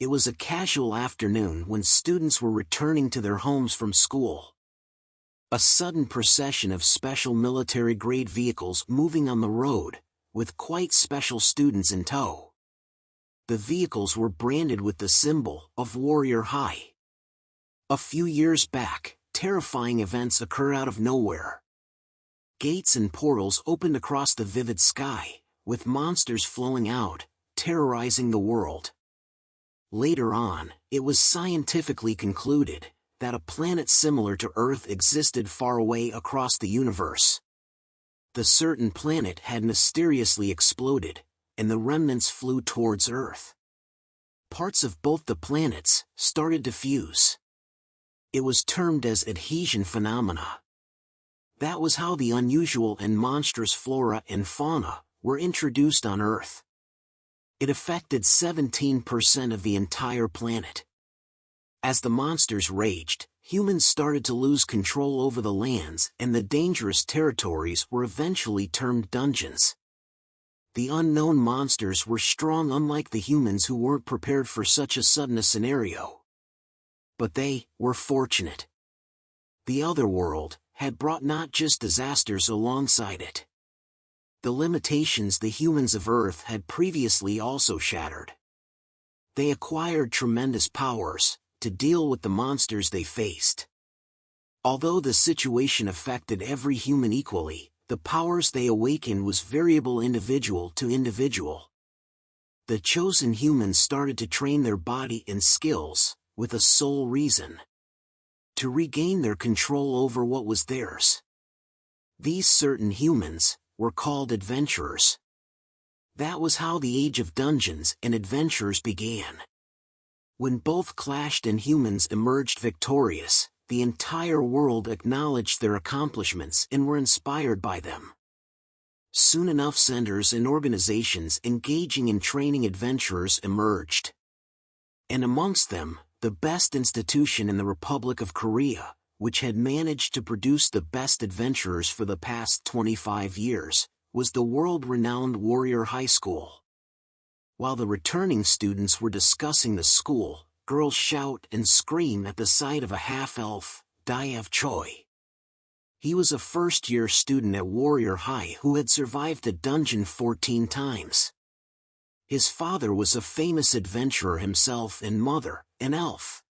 It was a casual afternoon when students were returning to their homes from school. A sudden procession of special military-grade vehicles moving on the road, with quite special students in tow. The vehicles were branded with the symbol of Warrior High. A few years back, terrifying events occurred out of nowhere. Gates and portals opened across the vivid sky, with monsters flowing out, terrorizing the world. Later on, it was scientifically concluded that a planet similar to Earth existed far away across the universe. The certain planet had mysteriously exploded, and the remnants flew towards Earth. Parts of both the planets started to fuse. It was termed as adhesion phenomena. That was how the unusual and monstrous flora and fauna were introduced on Earth. It affected 17% of the entire planet. As the monsters raged, humans started to lose control over the lands, and the dangerous territories were eventually termed dungeons. The unknown monsters were strong, unlike the humans who weren't prepared for such a sudden a scenario. But they were fortunate. The other world had brought not just disasters alongside it. The limitations the humans of Earth had previously also shattered. They acquired tremendous powers to deal with the monsters they faced. Although the situation affected every human equally, the powers they awakened was variable individual to individual. The chosen humans started to train their body and skills, with a sole reason: to regain their control over what was theirs. These certain humans were called adventurers. That was how the Age of Dungeons and Adventures began. When both clashed and humans emerged victorious, the entire world acknowledged their accomplishments and were inspired by them. Soon enough, centers and organizations engaging in training adventurers emerged. And amongst them, the best institution in the Republic of Korea, which had managed to produce the best adventurers for the past 25 years, was the world-renowned Warrior High School. While the returning students were discussing the school, girls shout and scream at the sight of a half-elf, Daev Choi. He was a first-year student at Warrior High who had survived a dungeon 14 times. His father was a famous adventurer himself and mother, an elf.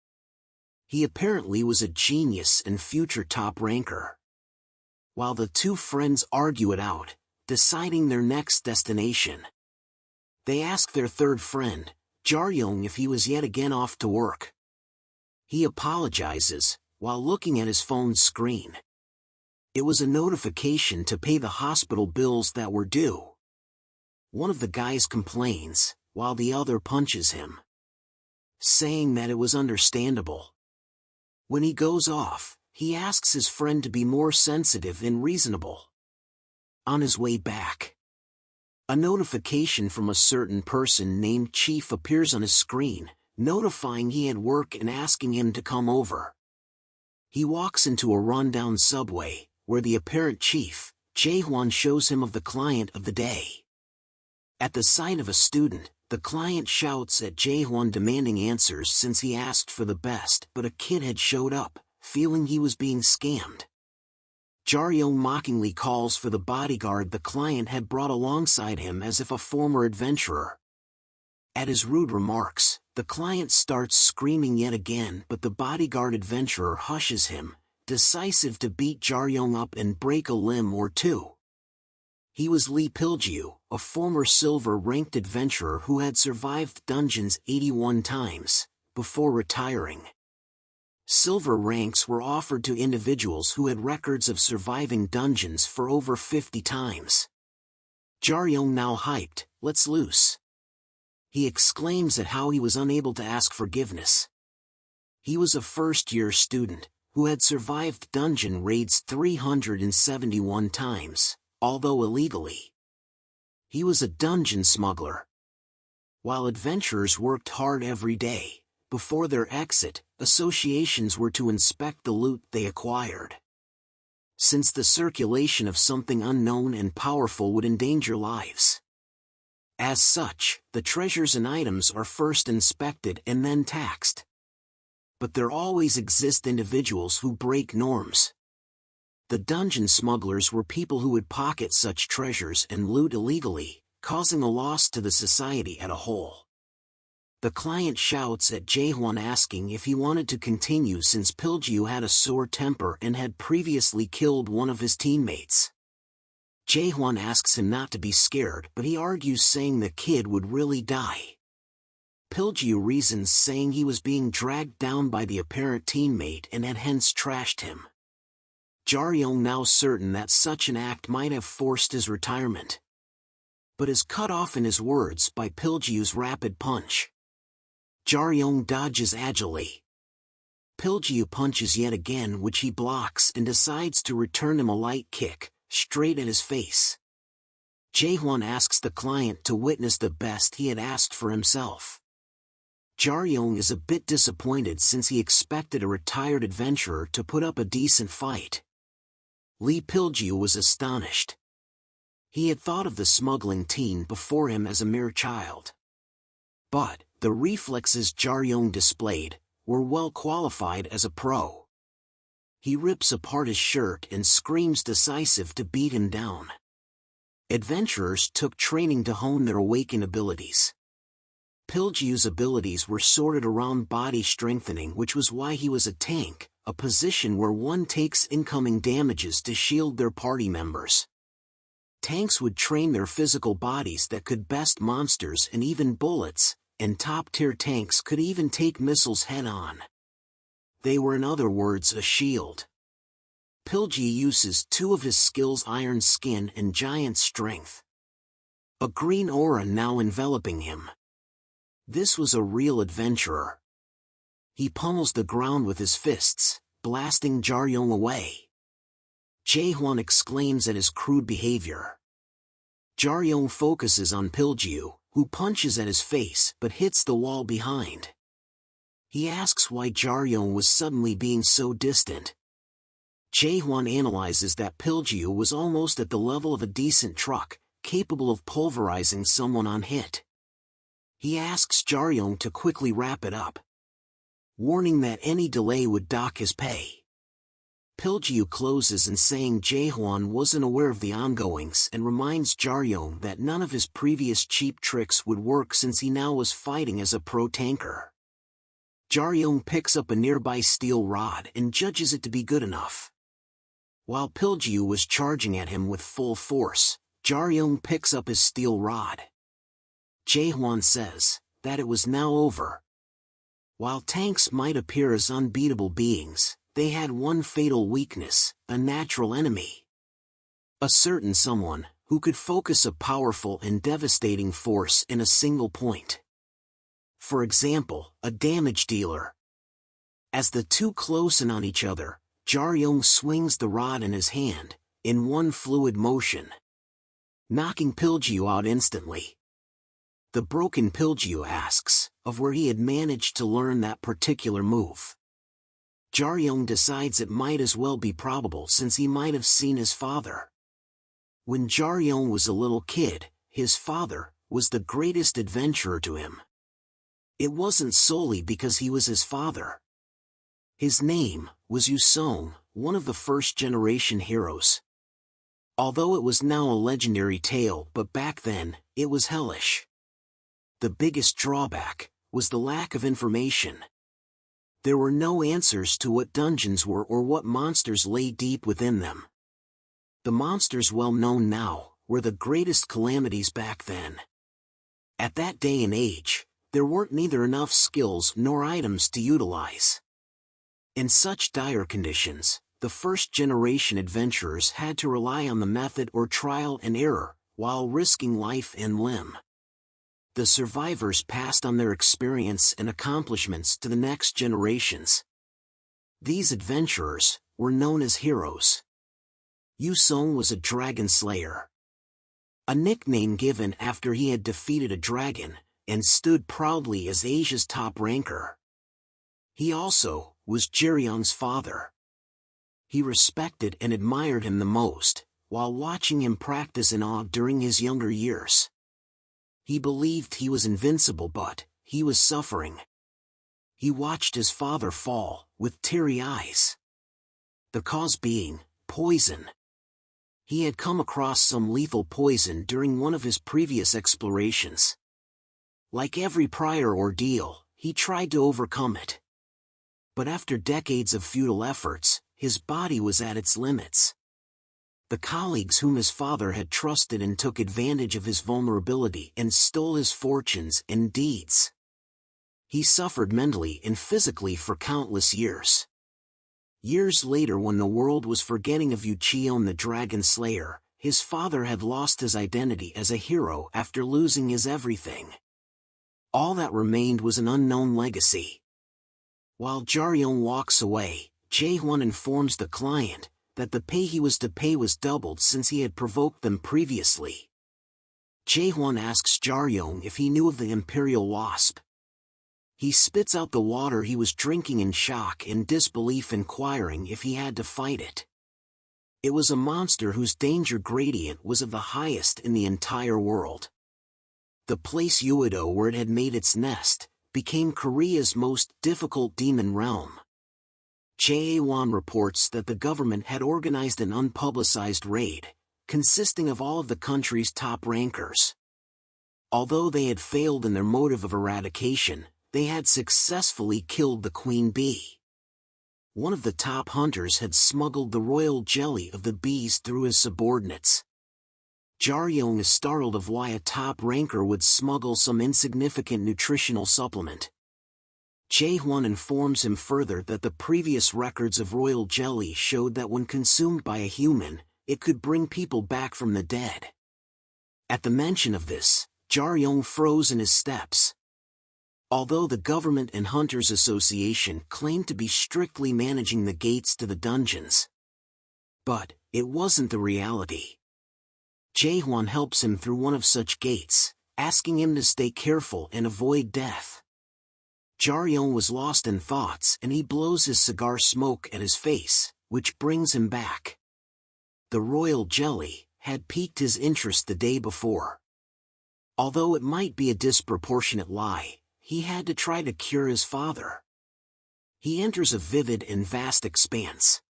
He apparently was a genius and future top ranker. While the two friends argue it out, deciding their next destination, they ask their third friend, Jaryong, if he was yet again off to work. He apologizes, while looking at his phone screen. It was a notification to pay the hospital bills that were due. One of the guys complains, while the other punches him, saying that it was understandable. When he goes off, he asks his friend to be more sensitive and reasonable. On his way back, a notification from a certain person named Chief appears on his screen, notifying he had work and asking him to come over. He walks into a rundown subway, where the apparent Chief, Jaehwan, shows him of the client of the day. At the sight of a student, the client shouts at Jaehwan, demanding answers since he asked for the best, but a kid had showed up, feeling he was being scammed. Jaryong mockingly calls for the bodyguard the client had brought alongside him as if a former adventurer. At his rude remarks, the client starts screaming yet again, but the bodyguard adventurer hushes him, decisive to beat Jaryong up and break a limb or two. He was Lee Pilju, a former silver-ranked adventurer who had survived dungeons 81 times, before retiring. Silver ranks were offered to individuals who had records of surviving dungeons for over 50 times. Jaryong, now hyped, lets loose. He exclaims at how he was unable to ask forgiveness. He was a first-year student, who had survived dungeon raids 371 times, although illegally. He was a dungeon smuggler. While adventurers worked hard every day, before their exit, associations were to inspect the loot they acquired. Since the circulation of something unknown and powerful would endanger lives, As such, the treasures and items are first inspected and then taxed. But there always exist individuals who break norms. The dungeon smugglers were people who would pocket such treasures and loot illegally, causing a loss to the society as a whole. The client shouts at Jae-hwan asking if he wanted to continue since Pilju had a sore temper and had previously killed one of his teammates. Jae-hwan asks him not to be scared, but he argues saying the kid would really die. Pilju reasons saying he was being dragged down by the apparent teammate and had hence trashed him. Jaryong now certain that such an act might have forced his retirement, but is cut off in his words by Pilju's rapid punch. Jaryong dodges agilely. Pilju punches yet again, which he blocks and decides to return him a light kick, straight at his face. Jae-hwan asks the client to witness the best he had asked for himself. Jaryong is a bit disappointed since he expected a retired adventurer to put up a decent fight. Lee Pilju was astonished. He had thought of the smuggling teen before him as a mere child. But the reflexes Jaryong displayed were well qualified as a pro. He rips apart his shirt and screams decisive to beat him down. Adventurers took training to hone their awakened abilities. Pilju's abilities were sorted around body strengthening, which was why he was a tank, a position where one takes incoming damages to shield their party members. Tanks would train their physical bodies that could best monsters and even bullets, and top-tier tanks could even take missiles head-on. They were, in other words, a shield. Pilju uses two of his skills: Iron Skin and Giant Strength. A green aura now enveloping him. This was a real adventurer. He pummels the ground with his fists, blasting Jaryong away. Jae-hwan exclaims at his crude behavior. Jaryong focuses on Pilju, who punches at his face but hits the wall behind. He asks why Jaryong was suddenly being so distant. Jae-hwan analyzes that Pilju was almost at the level of a decent truck, capable of pulverizing someone on hit. He asks Jaryong to quickly wrap it up, warning that any delay would dock his pay. Pilju closes in saying Jae-hwan wasn't aware of the ongoings and reminds Jaryong that none of his previous cheap tricks would work since he now was fighting as a pro tanker. Jaryong picks up a nearby steel rod and judges it to be good enough. While Pilju was charging at him with full force, Jaryong picks up his steel rod. Jae-hwan says that it was now over. While tanks might appear as unbeatable beings, they had one fatal weakness: a natural enemy. A certain someone who could focus a powerful and devastating force in a single point. For example, a damage dealer. As the two close in on each other, Jaryong swings the rod in his hand, in one fluid motion, knocking Pilju out instantly. The broken Pilju asks of where he had managed to learn that particular move. Jaryong decides it might as well be probable since he might have seen his father. When Jaryong was a little kid, his father was the greatest adventurer to him. It wasn't solely because he was his father. His name was Yusong, one of the first-generation heroes. Although it was now a legendary tale, but back then, it was hellish. The biggest drawback was the lack of information. There were no answers to what dungeons were or what monsters lay deep within them. The monsters well known now were the greatest calamities back then. At that day and age, there weren't neither enough skills nor items to utilize. In such dire conditions, the first-generation adventurers had to rely on the method or trial and error, while risking life and limb. The survivors passed on their experience and accomplishments to the next generations. These adventurers were known as heroes. Yusong was a dragon slayer, a nickname given after he had defeated a dragon, and stood proudly as Asia's top ranker. He also was Jiryong's father. He respected and admired him the most, while watching him practice in awe during his younger years. He believed he was invincible, but he was suffering. He watched his father fall, with teary eyes. The cause being poison. He had come across some lethal poison during one of his previous explorations. Like every prior ordeal, he tried to overcome it. But after decades of futile efforts, his body was at its limits. The colleagues whom his father had trusted and took advantage of his vulnerability and stole his fortunes and deeds. He suffered mentally and physically for countless years. Years later, when the world was forgetting of Uchion the Dragon Slayer, his father had lost his identity as a hero after losing his everything. All that remained was an unknown legacy. While Jaryeon walks away, Jae-hwan informs the client that the pay he was to pay was doubled since he had provoked them previously. Jae-hwan asks Jaryeon if he knew of the Imperial Wasp. He spits out the water he was drinking in shock and disbelief, inquiring if he had to fight it. It was a monster whose danger gradient was of the highest in the entire world. The place Uedo, where it had made its nest, became Korea's most difficult demon realm. Jae-won reports that the government had organized an unpublicized raid, consisting of all of the country's top rankers. Although they had failed in their motive of eradication, they had successfully killed the queen bee. One of the top hunters had smuggled the royal jelly of the bees through his subordinates. Jaryeon is startled of why a top ranker would smuggle some insignificant nutritional supplement. Jae-hwan informs him further that the previous records of royal jelly showed that when consumed by a human, it could bring people back from the dead. At the mention of this, Jaryeon froze in his steps. Although the Government and Hunters Association claimed to be strictly managing the gates to the dungeons. But it wasn't the reality. Jae-hwan helps him through one of such gates, asking him to stay careful and avoid death. Jaryeon was lost in thoughts and he blows his cigar smoke at his face, which brings him back. The royal jelly had piqued his interest the day before. Although it might be a disproportionate lie, he had to try to cure his father. He enters a vivid and vast expanse.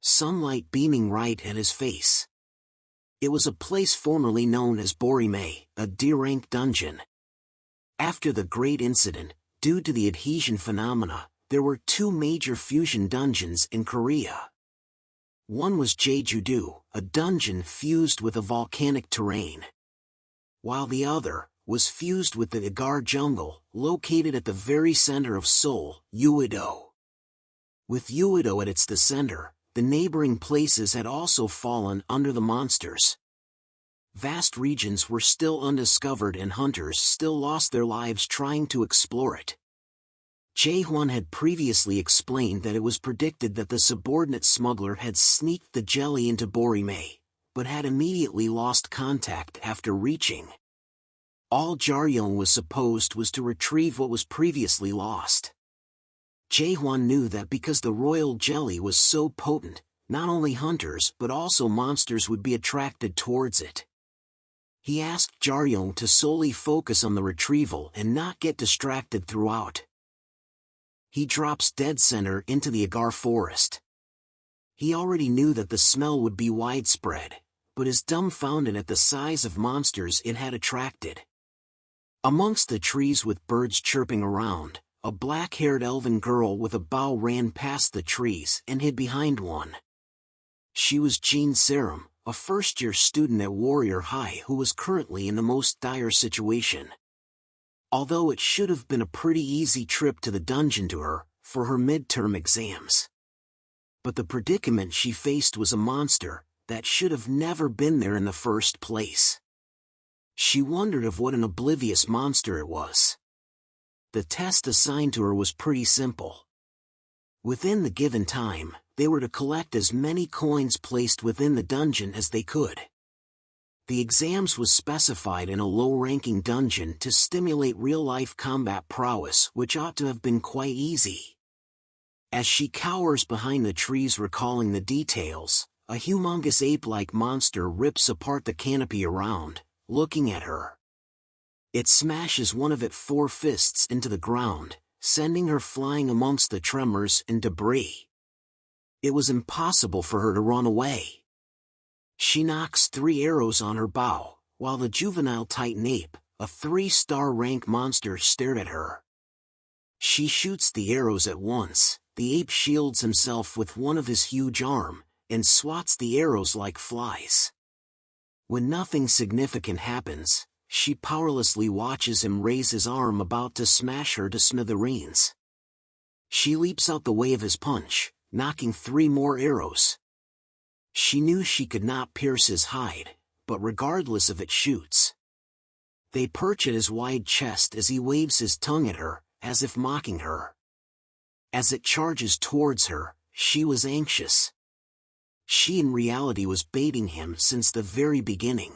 Sunlight beaming right at his face. It was a place formerly known as Borime, a D-rank dungeon. After the Great Incident, due to the adhesion phenomena, there were two major fusion dungeons in Korea. One was Jeju-do, a dungeon fused with a volcanic terrain. While the other was fused with the Agar jungle, located at the very center of Seoul, Uedo. With Uedo at its center, the neighboring places had also fallen under the monsters. Vast regions were still undiscovered and hunters still lost their lives trying to explore it. Jae-hwan had previously explained that it was predicted that the subordinate smuggler had sneaked the jelly into Borime, but had immediately lost contact after reaching. All Jaryeon was supposed was to retrieve what was previously lost. Jae-hwan knew that because the royal jelly was so potent, not only hunters but also monsters would be attracted towards it. He asked Jaryeon to solely focus on the retrieval and not get distracted throughout. He drops dead center into the Agar forest. He already knew that the smell would be widespread, but is dumbfounded at the size of monsters it had attracted. Amongst the trees with birds chirping around, a black-haired elven girl with a bow ran past the trees and hid behind one. She was Jean Serum, a first-year student at Warrior High who was currently in the most dire situation. Although it should have been a pretty easy trip to the dungeon to her, for her midterm exams. But the predicament she faced was a monster that should have never been there in the first place. She wondered of what an oblivious monster it was. The test assigned to her was pretty simple. Within the given time, they were to collect as many coins placed within the dungeon as they could. The exams was specified in a low-ranking dungeon to stimulate real-life combat prowess, which ought to have been quite easy. As she cowers behind the trees recalling the details, a humongous ape-like monster rips apart the canopy around, looking at her. It smashes one of its 4 fists into the ground, sending her flying amongst the tremors and debris. It was impossible for her to run away. She knocks 3 arrows on her bow, while the juvenile Titan ape, a 3-star rank monster, stared at her. She shoots the arrows at once. The ape shields himself with one of his huge arm, and swats the arrows like flies. When nothing significant happens, she powerlessly watches him raise his arm about to smash her to smithereens. She leaps out the way of his punch, knocking 3 more arrows. She knew she could not pierce his hide, but regardless of it shoots. They perch at his wide chest as he waves his tongue at her, as if mocking her. As it charges towards her, she was anxious. She in reality was baiting him since the very beginning.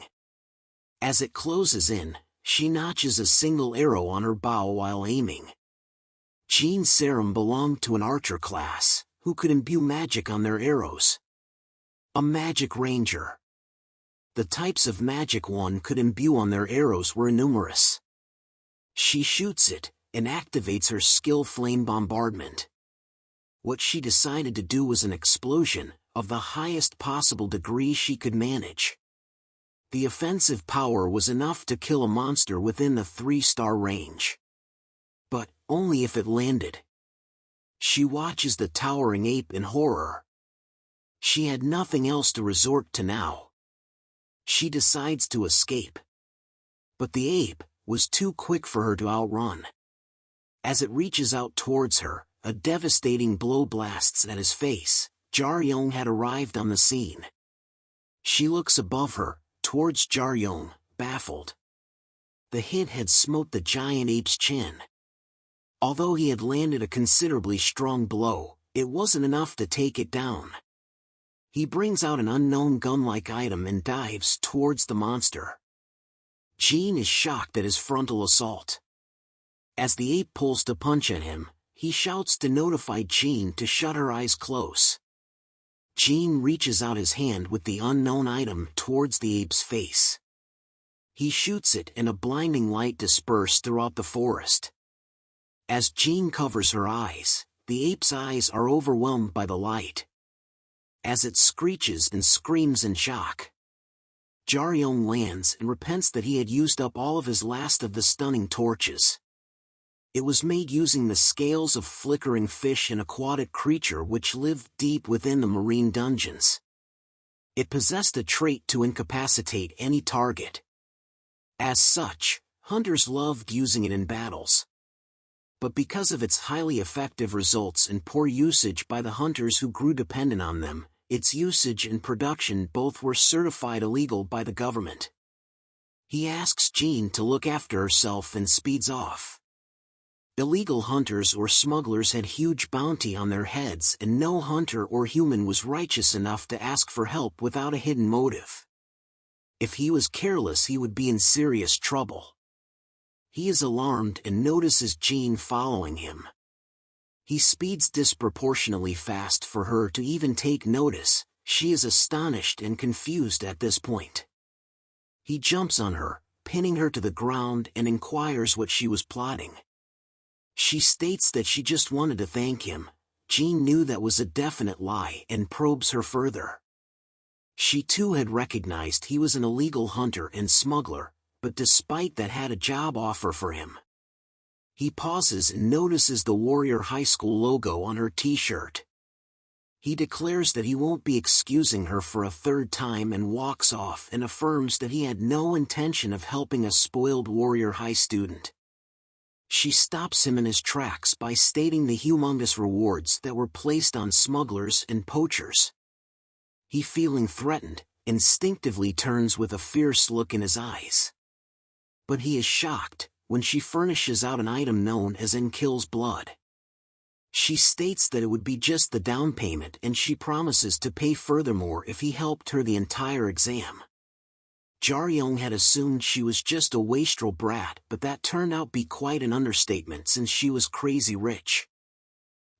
As it closes in, she notches a single arrow on her bow while aiming. Jean Serum belonged to an archer class, who could imbue magic on their arrows. A magic ranger. The types of magic one could imbue on their arrows were numerous. She shoots it, and activates her skill Flame Bombardment. What she decided to do was an explosion, of the highest possible degree she could manage. The offensive power was enough to kill a monster within the 3-star range. But, only if it landed. She watches the towering ape in horror. She had nothing else to resort to now. She decides to escape. But the ape was too quick for her to outrun. As it reaches out towards her, a devastating blow blasts at his face. Jaryong had arrived on the scene. She looks above her, towards Jaryong, baffled. The hit had smote the giant ape's chin. Although he had landed a considerably strong blow, it wasn't enough to take it down. He brings out an unknown gun-like item and dives towards the monster. Jean is shocked at his frontal assault. As the ape pulls to punch at him, he shouts to notify Jean to shut her eyes close. Jean reaches out his hand with the unknown item towards the ape's face. He shoots it and a blinding light disperses throughout the forest. As Jean covers her eyes, the ape's eyes are overwhelmed by the light. As it screeches and screams in shock, Jaryong lands and repents that he had used up all of his last of the stunning torches. It was made using the scales of flickering fish, an aquatic creature which lived deep within the marine dungeons. It possessed a trait to incapacitate any target. As such, hunters loved using it in battles. But because of its highly effective results and poor usage by the hunters who grew dependent on them, its usage and production both were certified illegal by the government. He asks Jean to look after herself and speeds off. Illegal hunters or smugglers had huge bounty on their heads, and no hunter or human was righteous enough to ask for help without a hidden motive. If he was careless, he would be in serious trouble. He is alarmed and notices Jean following him. He speeds disproportionately fast for her to even take notice. She is astonished and confused at this point. He jumps on her, pinning her to the ground, and inquires what she was plotting. She states that she just wanted to thank him. Jean knew that was a definite lie and probes her further. She too had recognized he was an illegal hunter and smuggler, but despite that had a job offer for him. He pauses and notices the Warrior High School logo on her t-shirt. He declares that he won't be excusing her for a 3rd time and walks off and affirms that he had no intention of helping a spoiled Warrior High student. She stops him in his tracks by stating the humongous rewards that were placed on smugglers and poachers. He, feeling threatened, instinctively turns with a fierce look in his eyes. But he is shocked when she furnishes out an item known as Enkill's Blood. She states that it would be just the down payment, and she promises to pay furthermore if he helped her the entire exam. Jaryong had assumed she was just a wastrel brat, but that turned out to be quite an understatement since she was crazy rich.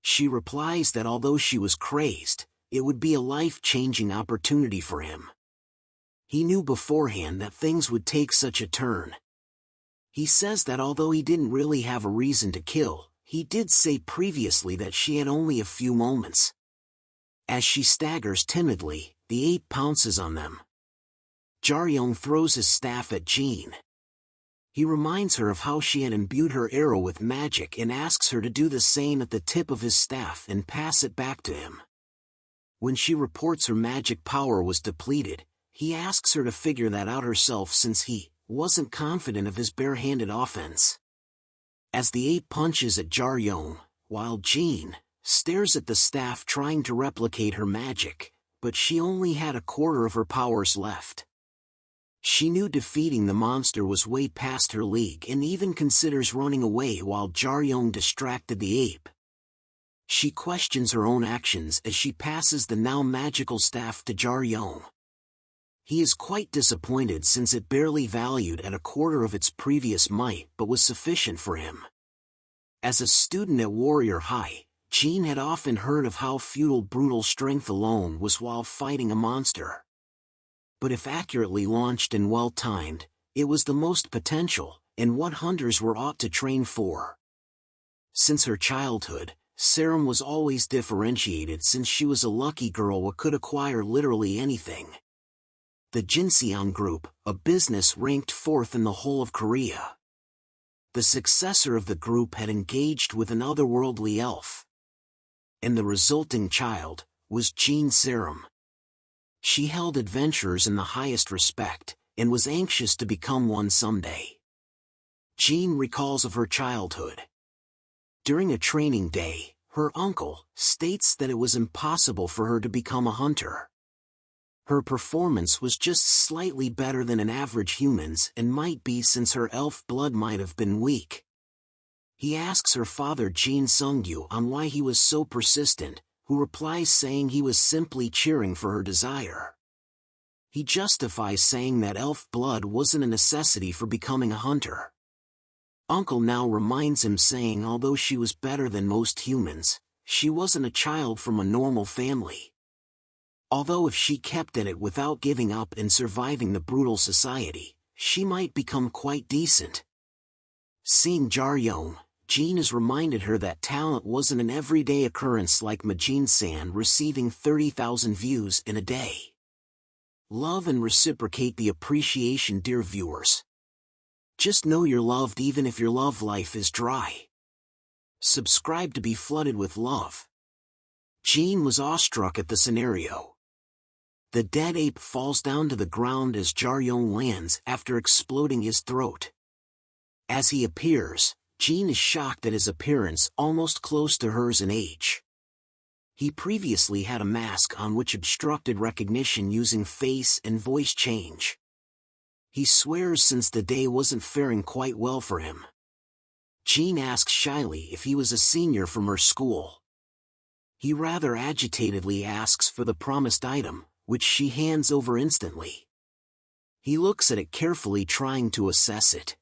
She replies that although she was crazed, it would be a life-changing opportunity for him. He knew beforehand that things would take such a turn. He says that although he didn't really have a reason to kill, he did say previously that she had only a few moments. As she staggers timidly, the ape pounces on them. Jaryong throws his staff at Jean. He reminds her of how she had imbued her arrow with magic and asks her to do the same at the tip of his staff and pass it back to him. When she reports her magic power was depleted, he asks her to figure that out herself since he wasn't confident of his bare-handed offense. As the ape punches at Jaryong, while Jean stares at the staff trying to replicate her magic, but she only had a quarter of her powers left. She knew defeating the monster was way past her league and even considers running away while Jaryong distracted the ape. She questions her own actions as she passes the now magical staff to Jaryong. He is quite disappointed since it barely valued at a quarter of its previous might but was sufficient for him. As a student at Warrior High, Jean had often heard of how futile brutal strength alone was while fighting a monster. But if accurately launched and well-timed, it was the most potential, and what hunters were ought to train for. Since her childhood, Sarum was always differentiated since she was a lucky girl who could acquire literally anything. The Jinseon Group, a business ranked 4th in the whole of Korea. The successor of the group had engaged with an otherworldly elf. And the resulting child was Jean Sarum. She held adventurers in the highest respect, and was anxious to become one someday. Jean recalls of her childhood. During a training day, her uncle states that it was impossible for her to become a hunter. Her performance was just slightly better than an average human's and might be since her elf blood might have been weak. He asks her father Jean Sungyu on why he was so persistent, who replies saying he was simply cheering for her desire. He justifies saying that elf blood wasn't a necessity for becoming a hunter. Uncle now reminds him saying although she was better than most humans, she wasn't a child from a normal family. Although if she kept at it without giving up and surviving the brutal society, she might become quite decent. Seeing Jaryong, Jean has reminded her that talent wasn't an everyday occurrence like Majin-san receiving 30,000 views in a day. Love and reciprocate the appreciation, dear viewers. Just know you're loved even if your love life is dry. Subscribe to be flooded with love. Jean was awestruck at the scenario. The dead ape falls down to the ground as Jaryong lands after exploding his throat. As he appears, Jean is shocked at his appearance almost close to hers in age. He previously had a mask on which obstructed recognition using face and voice change. He swears since the day wasn't faring quite well for him. Jean asks shyly if he was a senior from her school. He rather agitatedly asks for the promised item, which she hands over instantly. He looks at it carefully trying to assess it.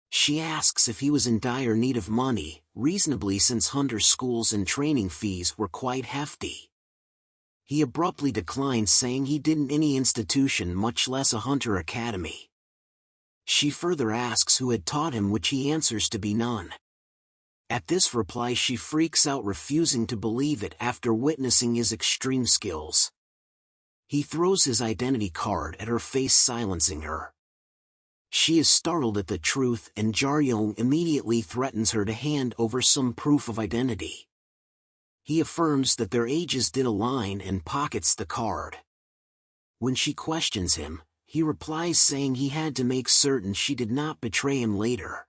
She asks if he was in dire need of money, reasonably since hunter schools and training fees were quite hefty. He abruptly declines saying he didn't any institution much less a hunter academy. She further asks who had taught him, which he answers to be none. At this reply she freaks out, refusing to believe it after witnessing his extreme skills. He throws his identity card at her face, silencing her. She is startled at the truth and Jaryong immediately threatens her to hand over some proof of identity. He affirms that their ages did align and pockets the card. When she questions him, he replies saying he had to make certain she did not betray him later.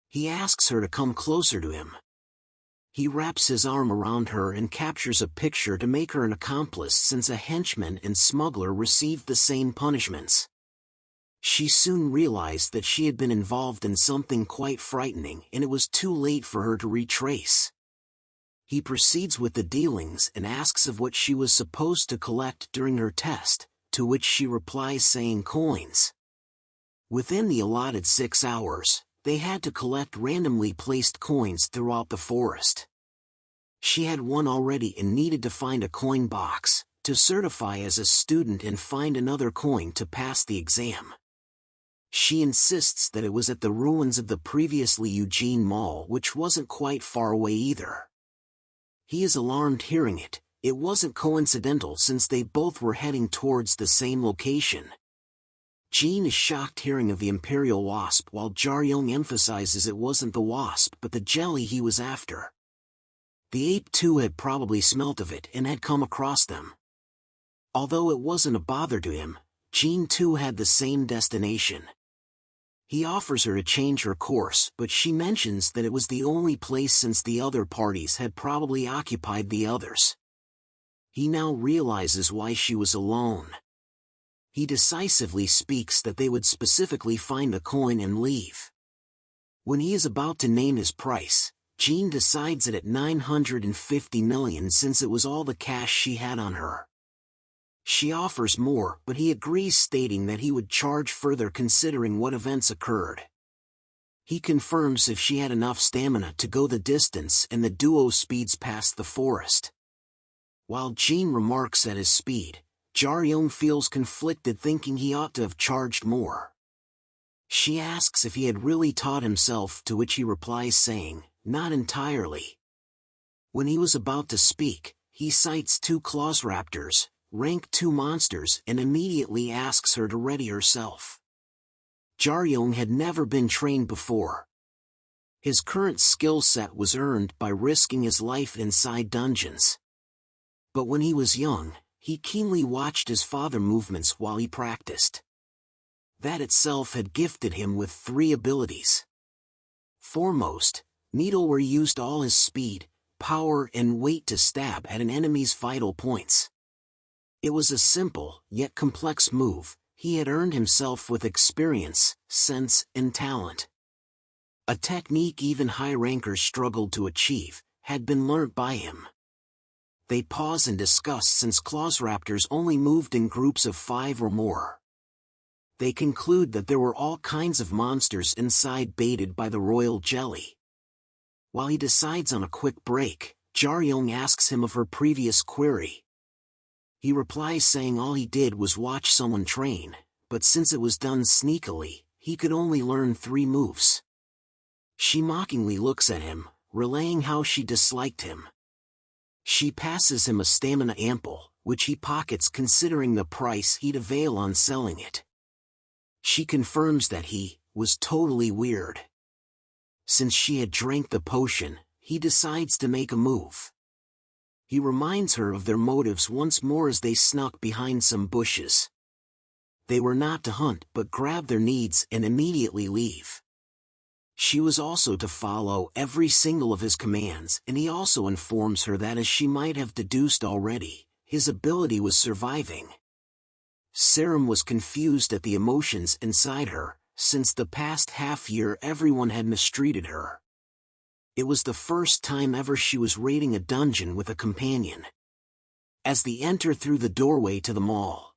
He asks her to come closer to him. He wraps his arm around her and captures a picture to make her an accomplice since a henchman and smuggler received the same punishments. She soon realized that she had been involved in something quite frightening and it was too late for her to retrace. He proceeds with the dealings and asks of what she was supposed to collect during her test, to which she replies saying coins. Within the allotted 6 hours, they had to collect randomly placed coins throughout the forest. She had one already and needed to find a coin box, to certify as a student and find another coin to pass the exam. She insists that it was at the ruins of the previously Eugene Mall, which wasn't quite far away either. He is alarmed hearing it. It wasn't coincidental since they both were heading towards the same location. Jean is shocked hearing of the Imperial Wasp, while Jaryong emphasizes it wasn't the wasp but the jelly he was after. The ape too had probably smelt of it and had come across them. Although it wasn't a bother to him, Jean too had the same destination. He offers her to change her course, but she mentions that it was the only place since the other parties had probably occupied the others. He now realizes why she was alone. He decisively speaks that they would specifically find the coin and leave. When he is about to name his price, Jean decides it at 950 million since it was all the cash she had on her. She offers more, but he agrees, stating that he would charge further considering what events occurred. He confirms if she had enough stamina to go the distance, and the duo speeds past the forest. While Jean remarks at his speed, Jaryong feels conflicted, thinking he ought to have charged more. She asks if he had really taught himself, to which he replies saying, "Not entirely." When he was about to speak, he cites 2 Clausraptors, rank 2 monsters, and immediately asks her to ready herself. Jaryong had never been trained before. His current skill set was earned by risking his life inside dungeons. But when he was young, he keenly watched his father movements while he practiced. That itself had gifted him with 3 abilities. Foremost, Needle, where he used all his speed, power, and weight to stab at an enemy's vital points. It was a simple, yet complex move. He had earned himself with experience, sense, and talent. A technique even high rankers struggled to achieve, had been learnt by him. They pause and discuss, since Clausraptors only moved in groups of 5 or more. They conclude that there were all kinds of monsters inside, baited by the royal jelly. While he decides on a quick break, Jaryong asks him of her previous query. He replies saying all he did was watch someone train, but since it was done sneakily, he could only learn 3 moves. She mockingly looks at him, relaying how she disliked him. She passes him a stamina ample, which he pockets considering the price he'd avail on selling it. She confirms that he was totally weird. Since she had drank the potion, he decides to make a move. He reminds her of their motives once more as they snuck behind some bushes. They were not to hunt but grab their needs and immediately leave. She was also to follow every single of his commands, and he also informs her that, as she might have deduced already, his ability was surviving. Serum was confused at the emotions inside her. Since the past half-year everyone had mistreated her. It was the first time ever she was raiding a dungeon with a companion. As they enter through the doorway to the mall,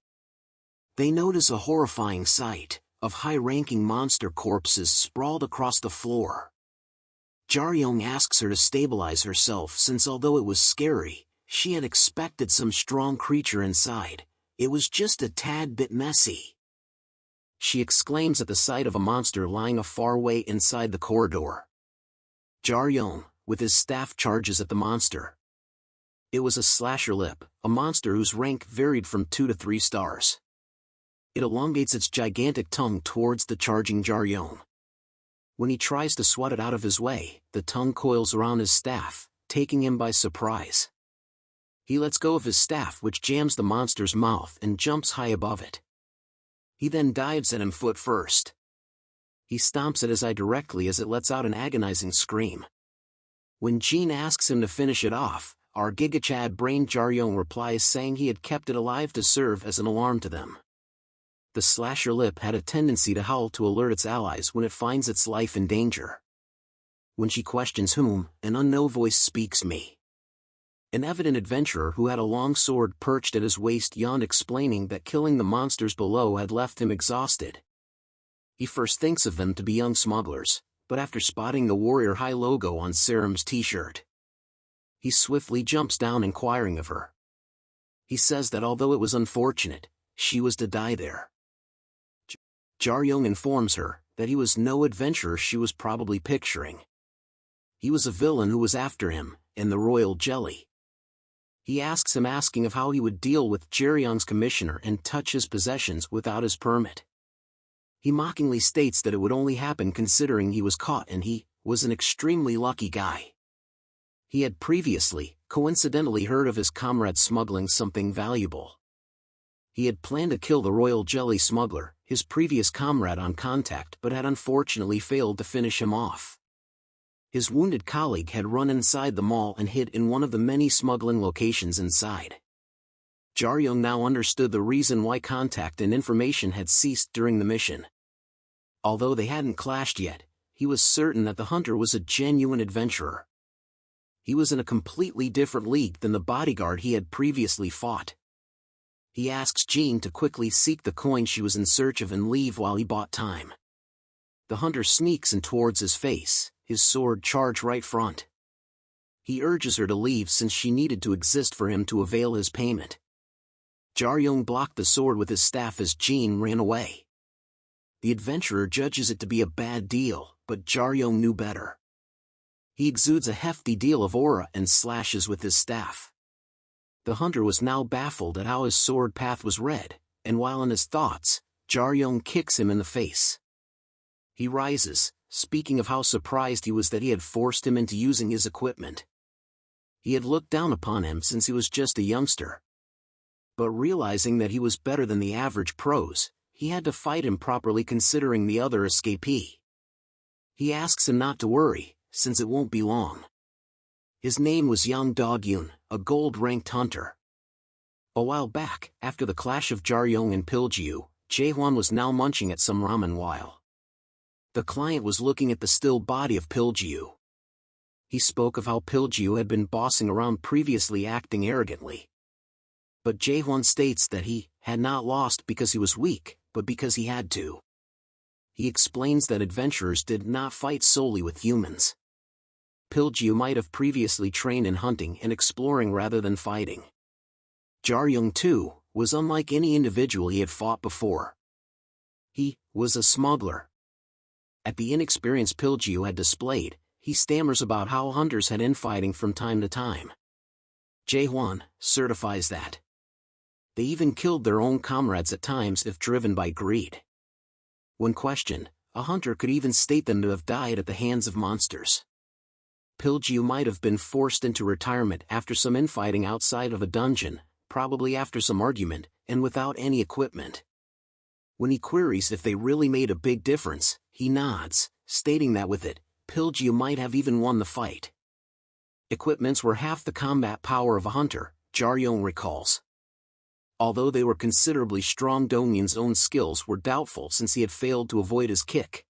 they notice a horrifying sight of high-ranking monster corpses sprawled across the floor. Jaryong asks her to stabilize herself, since although it was scary, she had expected some strong creature inside. It was just a tad bit messy. She exclaims at the sight of a monster lying a far way inside the corridor. Jaryong, with his staff, charges at the monster. It was a slasher lip, a monster whose rank varied from 2 to 3 stars. It elongates its gigantic tongue towards the charging Jaryong. When he tries to swat it out of his way, the tongue coils around his staff, taking him by surprise. He lets go of his staff, which jams the monster's mouth and jumps high above it. He then dives at him foot first. He stomps at his eye directly as it lets out an agonizing scream. When Jean asks him to finish it off, our Gigachad-brained Jaryong replies saying he had kept it alive to serve as an alarm to them. The slasher lip had a tendency to howl to alert its allies when it finds its life in danger. When she questions whom, an unknown voice speaks me. An evident adventurer who had a long sword perched at his waist yawned, explaining that killing the monsters below had left him exhausted. He first thinks of them to be young smugglers, but after spotting the Warrior High logo on Serum's t-shirt, he swiftly jumps down, inquiring of her. He says that although it was unfortunate, she was to die there. Jar-young informs her that he was no adventurer she was probably picturing. He was a villain who was after him, and the royal jelly. He asks him of how he would deal with Jar-young's commissioner and touch his possessions without his permit. He mockingly states that it would only happen considering he was caught and he was an extremely lucky guy. He had previously, coincidentally heard of his comrade smuggling something valuable. He had planned to kill the royal jelly smuggler, his previous comrade on contact, but had unfortunately failed to finish him off. His wounded colleague had run inside the mall and hid in one of the many smuggling locations inside. Jar-young now understood the reason why contact and information had ceased during the mission. Although they hadn't clashed yet, he was certain that the hunter was a genuine adventurer. He was in a completely different league than the bodyguard he had previously fought. He asks Jean to quickly seek the coin she was in search of and leave while he bought time. The hunter sneaks in towards his face, his sword charged right front. He urges her to leave since she needed to exist for him to avail his payment. Jar-young blocked the sword with his staff as Jean ran away. The adventurer judges it to be a bad deal, but Jar-young knew better. He exudes a hefty deal of aura and slashes with his staff. The hunter was now baffled at how his sword path was read, and while in his thoughts, Jar-young kicks him in the face. He rises, speaking of how surprised he was that he had forced him into using his equipment. He had looked down upon him since he was just a youngster. But realizing that he was better than the average pros, he had to fight him properly considering the other escapee. He asks him not to worry, since it won't be long. His name was Yang Dog-yoon, a gold-ranked hunter. A while back, after the clash of Jar-young and Piljiu, Jae-hwan was now munching at some ramen while the client was looking at the still body of Piljiu. He spoke of how Piljiu had been bossing around previously, acting arrogantly. But Jae-hwan states that he had not lost because he was weak, but because he had to. He explains that adventurers did not fight solely with humans. Piljiu might have previously trained in hunting and exploring rather than fighting. Jar-young, too, was unlike any individual he had fought before. He was a smuggler. At the inexperience Piljiu had displayed, he stammers about how hunters had infighting from time to time. Jae-hwan certifies that they even killed their own comrades at times if driven by greed. When questioned, a hunter could even state them to have died at the hands of monsters. Piljiu might have been forced into retirement after some infighting outside of a dungeon, probably after some argument, and without any equipment. When he queries if they really made a big difference, he nods, stating that with it, Piljiu might have even won the fight. Equipments were half the combat power of a hunter, Jar-young recalls. Although they were considerably strong, Dong-yun's own skills were doubtful since he had failed to avoid his kick.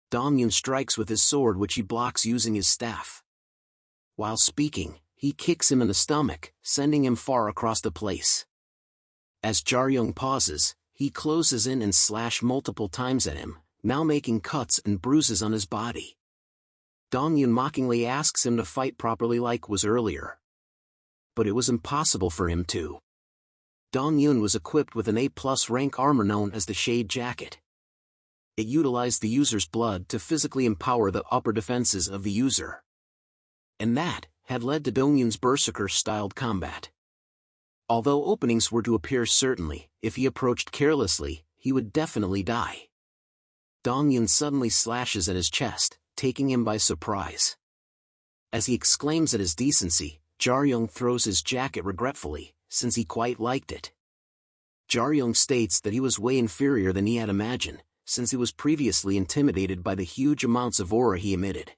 Dong-yun strikes with his sword, which he blocks using his staff. While speaking, he kicks him in the stomach, sending him far across the place. As Jar-young pauses, he closes in and slashes multiple times at him, now making cuts and bruises on his body. Dong-yun mockingly asks him to fight properly like was earlier. But it was impossible for him to. Dong-yun was equipped with an A+ rank armor known as the Shade Jacket. It utilized the user's blood to physically empower the upper defenses of the user. And that had led to Dong-yun's berserker-styled combat. Although openings were to appear certainly, if he approached carelessly, he would definitely die. Dong-yun suddenly slashes at his chest, taking him by surprise. As he exclaims at his decency, Jar-young throws his jacket regretfully, since he quite liked it. Jar-young states that he was way inferior than he had imagined, since he was previously intimidated by the huge amounts of aura he emitted.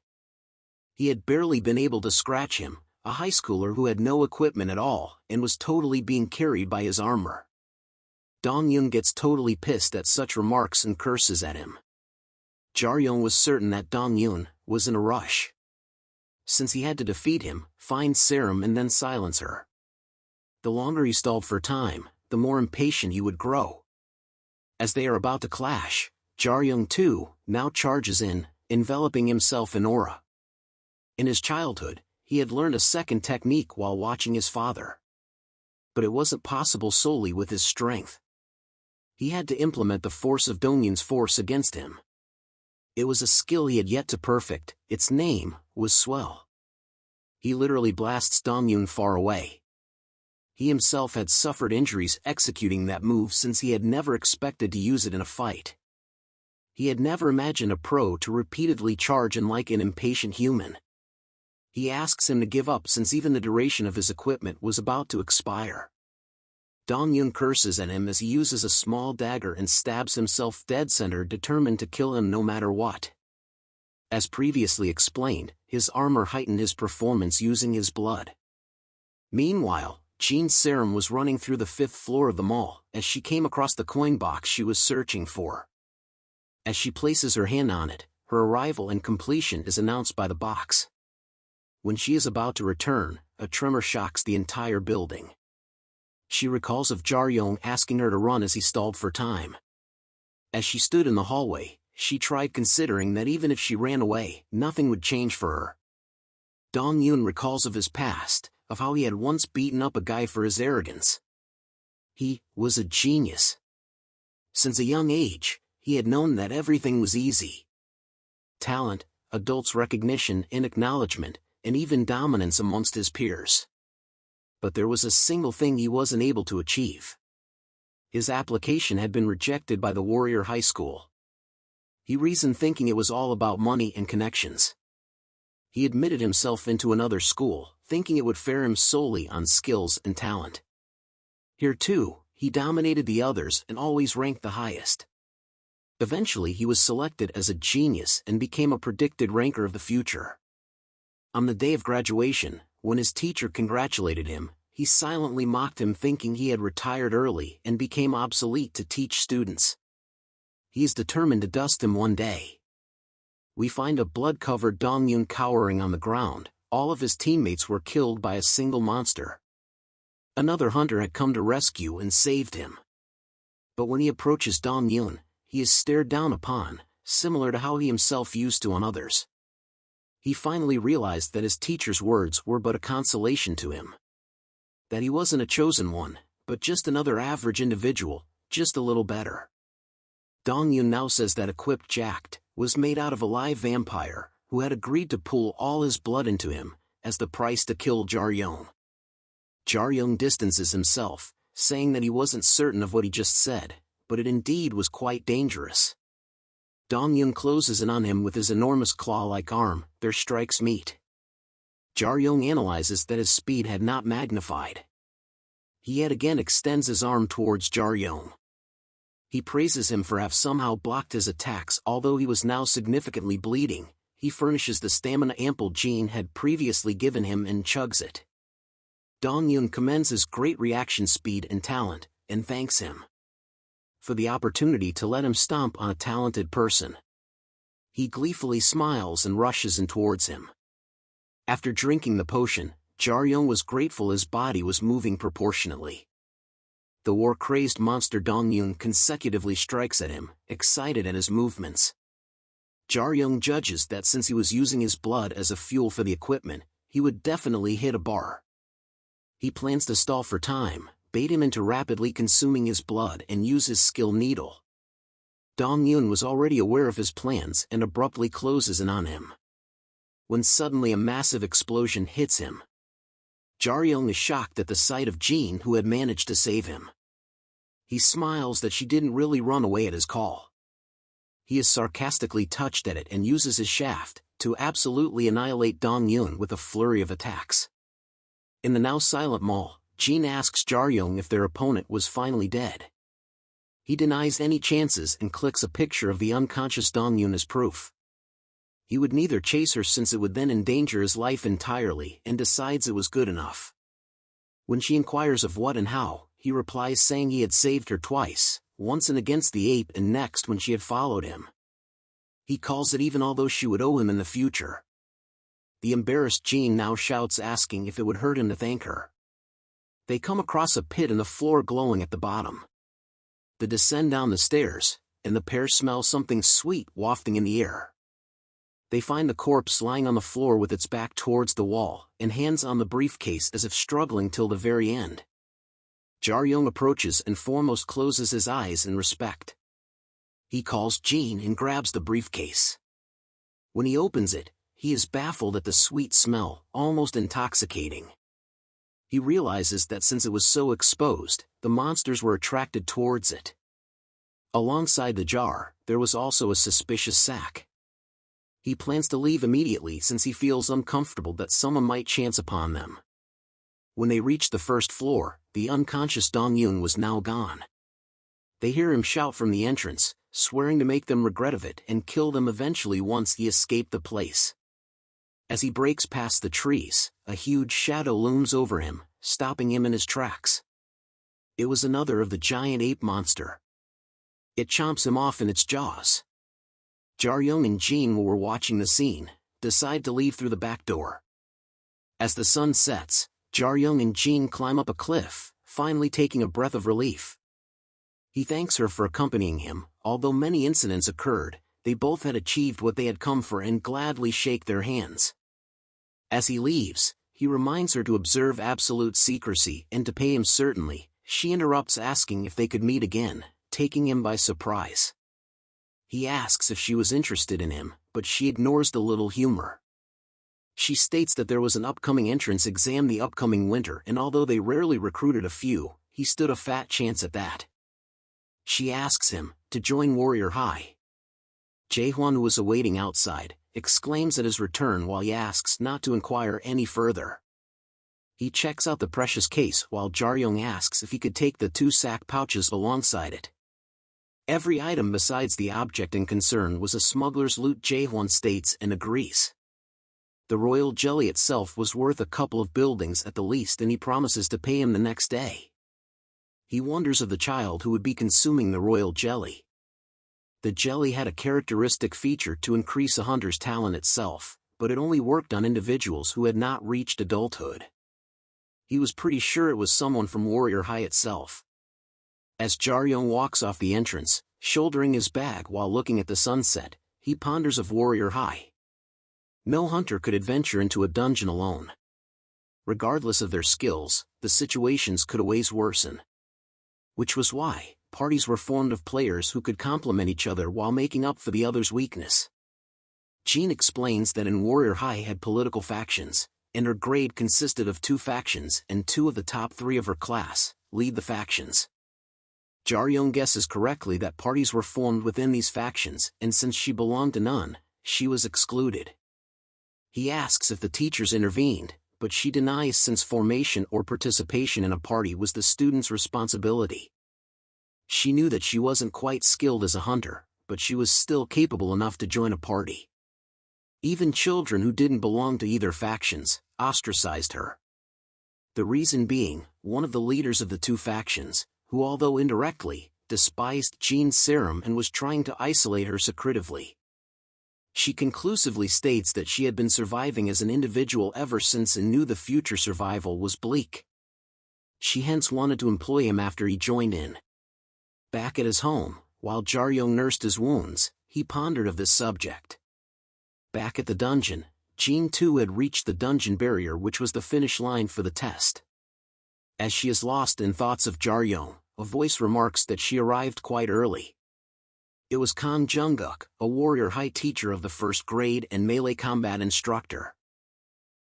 He had barely been able to scratch him, a high schooler who had no equipment at all and was totally being carried by his armor. Dong-yun gets totally pissed at such remarks and curses at him. Jar-young was certain that Dong-yun was in a rush, since he had to defeat him, find Serum and then silence her. The longer he stalled for time, the more impatient he would grow. As they are about to clash, Jar-young too now charges in, enveloping himself in aura. In his childhood, he had learned a second technique while watching his father. But it wasn't possible solely with his strength. He had to implement the force of Dongyun's force against him. It was a skill he had yet to perfect. Its name was Swell. He literally blasts Dongyun far away. He himself had suffered injuries executing that move since he had never expected to use it in a fight. He had never imagined a pro to repeatedly charge in like an impatient human. He asks him to give up since even the duration of his equipment was about to expire. Dongyun curses at him as he uses a small dagger and stabs himself dead center, determined to kill him no matter what. As previously explained, his armor heightened his performance using his blood. Meanwhile, Jean's serum was running through the 5th floor of the mall as she came across the coin box she was searching for. As she places her hand on it, her arrival and completion is announced by the box. When she is about to return, a tremor shocks the entire building. She recalls of Jaryong asking her to run as he stalled for time. As she stood in the hallway, she tried considering that even if she ran away, nothing would change for her. Dongyun recalls of his past, of how he had once beaten up a guy for his arrogance. He was a genius. Since a young age, he had known that everything was easy. Talent, adults' recognition and acknowledgement, and even dominance amongst his peers. But there was a single thing he wasn't able to achieve. His application had been rejected by the Warrior High School. He reasoned, thinking it was all about money and connections. He admitted himself into another school, thinking it would fare him solely on skills and talent. Here too, he dominated the others and always ranked the highest. Eventually he was selected as a genius and became a predicted ranker of the future. On the day of graduation, when his teacher congratulated him, he silently mocked him, thinking he had retired early and became obsolete to teach students. He is determined to dust him one day. We find a blood-covered Dongyun cowering on the ground. All of his teammates were killed by a single monster. Another hunter had come to rescue and saved him. But when he approaches Dongyun, he is stared down upon, similar to how he himself used to on others. He finally realized that his teacher's words were but a consolation to him. That he wasn't a chosen one, but just another average individual, just a little better. Dongyun now says that equipped Jacked was made out of a live vampire, who had agreed to pool all his blood into him, as the price to kill Jaryong. Jaryong distances himself, saying that he wasn't certain of what he just said, but it indeed was quite dangerous. Dongyun closes in on him with his enormous claw-like arm. Their strikes meet. Jaryong analyzes that his speed had not magnified. He yet again extends his arm towards Jaryong. He praises him for have somehow blocked his attacks. Although he was now significantly bleeding, he furnishes the stamina ample Jean had previously given him and chugs it. Dongyun commends his great reaction speed and talent, and thanks him for the opportunity to let him stomp on a talented person. He gleefully smiles and rushes in towards him. After drinking the potion, Jaryong was grateful his body was moving proportionately. The war-crazed monster Dongyun consecutively strikes at him, excited at his movements. Jaryong judges that since he was using his blood as a fuel for the equipment, he would definitely hit a bar. He plans to stall for time, bait him into rapidly consuming his blood and use his skill needle. Dongyun was already aware of his plans and abruptly closes in on him. When suddenly a massive explosion hits him. Jaryong is shocked at the sight of Jean, who had managed to save him. He smiles that she didn't really run away at his call. He is sarcastically touched at it and uses his shaft to absolutely annihilate Dongyun with a flurry of attacks. In the now silent mall, Jean asks Jaryong if their opponent was finally dead. He denies any chances and clicks a picture of the unconscious Dongyun as proof. He would neither chase her since it would then endanger his life entirely, and decides it was good enough. When she inquires of what and how, he replies saying he had saved her twice, once in against the ape and next when she had followed him. He calls it even, although she would owe him in the future. The embarrassed Jean now shouts, asking if it would hurt him to thank her. They come across a pit and the floor glowing at the bottom. They descend down the stairs, and the pair smell something sweet wafting in the air. They find the corpse lying on the floor with its back towards the wall, and hands on the briefcase as if struggling till the very end. Jaryong approaches and foremost closes his eyes in respect. He calls Jean and grabs the briefcase. When he opens it, he is baffled at the sweet smell, almost intoxicating. He realizes that since it was so exposed, the monsters were attracted towards it. Alongside the jar, there was also a suspicious sack. He plans to leave immediately since he feels uncomfortable that someone might chance upon them. When they reach the first floor, the unconscious Dong-Yun was now gone. They hear him shout from the entrance, swearing to make them regret of it and kill them eventually once he escaped the place. As he breaks past the trees, a huge shadow looms over him, stopping him in his tracks. It was another of the giant ape monster. It chomps him off in its jaws. Jaryong and Jean, who were watching the scene, decide to leave through the back door. As the sun sets, Jaryong and Jean climb up a cliff, finally taking a breath of relief. He thanks her for accompanying him. Although many incidents occurred, they both had achieved what they had come for and gladly shake their hands. As he leaves, he reminds her to observe absolute secrecy and to pay him certainly. She interrupts, asking if they could meet again, taking him by surprise. He asks if she was interested in him, but she ignores the little humor. She states that there was an upcoming entrance exam the upcoming winter, and although they rarely recruited a few, he stood a fat chance at that. She asks him to join Warrior High. Jae-hwan, who was awaiting outside, exclaims at his return while he asks not to inquire any further. He checks out the precious case while Jaryong asks if he could take the 2 sack pouches alongside it. Every item besides the object in concern was a smuggler's loot, Jae-hwan states, and agrees. The royal jelly itself was worth a couple of buildings at the least, and he promises to pay him the next day. He wonders of the child who would be consuming the royal jelly. The jelly had a characteristic feature to increase a hunter's talent itself, but it only worked on individuals who had not reached adulthood. He was pretty sure it was someone from Warrior High itself. As Jaryong walks off the entrance, shouldering his bag while looking at the sunset, he ponders of Warrior High. No hunter could adventure into a dungeon alone. Regardless of their skills, the situations could always worsen. Which was why parties were formed of players who could complement each other while making up for the other's weakness. Jean explains that in Warrior High had political factions, and her grade consisted of 2 factions, and 2 of the top 3 of her class lead the factions. Jaryong guesses correctly that parties were formed within these factions, and since she belonged to none, she was excluded. He asks if the teachers intervened, but she denies since formation or participation in a party was the student's responsibility. She knew that she wasn't quite skilled as a hunter, but she was still capable enough to join a party. Even children who didn't belong to either factions ostracized her. The reason being, one of the leaders of the 2 factions, who although indirectly, despised Jean's serum and was trying to isolate her secretively. She conclusively states that she had been surviving as an individual ever since and knew the future survival was bleak. She hence wanted to employ him after he joined in. Back at his home, while Jaryong nursed his wounds, he pondered of this subject. Back at the dungeon, Jean too had reached the dungeon barrier, which was the finish line for the test. As she is lost in thoughts of Jaryong, a voice remarks that she arrived quite early. It was Kang Jungkook, a Warrior High teacher of the 1st grade and melee combat instructor.